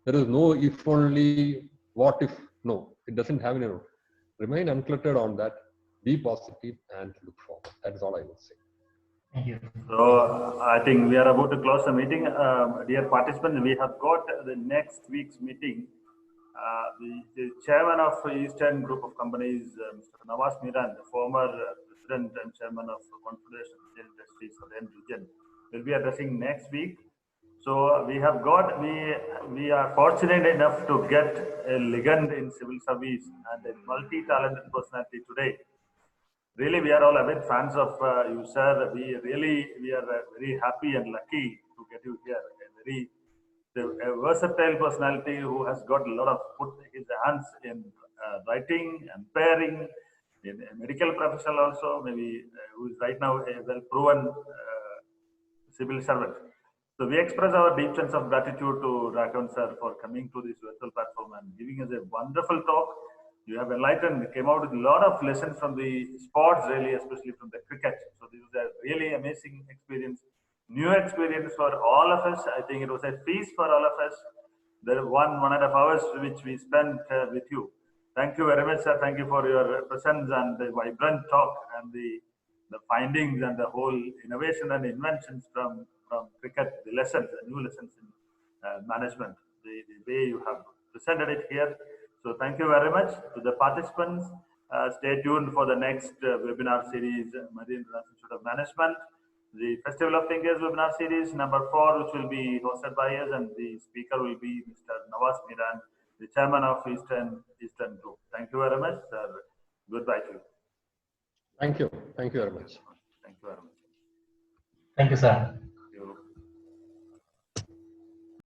There is no if only, what if, no, it doesn't have any. Remain uncluttered on that, be positive and look forward. That is all I would say. Thank you. So I think we are about to close the meeting. Dear participants, we have got the next week's meeting. The chairman of Eastern Group of Companies, Mr. Nawaz Miran, the former president and chairman of Confederation of Indian Industries Southern Region, will be addressing next week. So we are fortunate enough to get a legend in civil service and a multi-talented personality today. Really, we are all a bit fans of you, sir. We are very happy and lucky to get you here. A versatile personality who has got a lot of put his hands in writing, umpiring, a medical professional also, maybe who is right now a well-proven civil servant. So we express our deep sense of gratitude to Raghavan sir for coming to this virtual platform and giving us a wonderful talk. You have enlightened, came out with a lot of lessons from the sports, really, especially from the cricket. So this was a really amazing experience, new experience for all of us. I think it was a feast for all of us. The 1.5 hours which we spent with you. Thank you very much, sir. Thank you for your presence and the vibrant talk and the findings and the whole innovation and inventions from cricket, the lessons, the new lessons in management, the way you have presented it here. So thank you very much to the participants. Stay tuned for the next webinar series, Madhya Pradesh Institute of Management, the Festival of Thinkers webinar series number 4, which will be hosted by us, and the speaker will be Mr. Nawaz Miran, the chairman of Eastern Group. Thank you very much, sir. Goodbye to you. Thank you. Thank you very much. Thank you very much. Thank you, sir.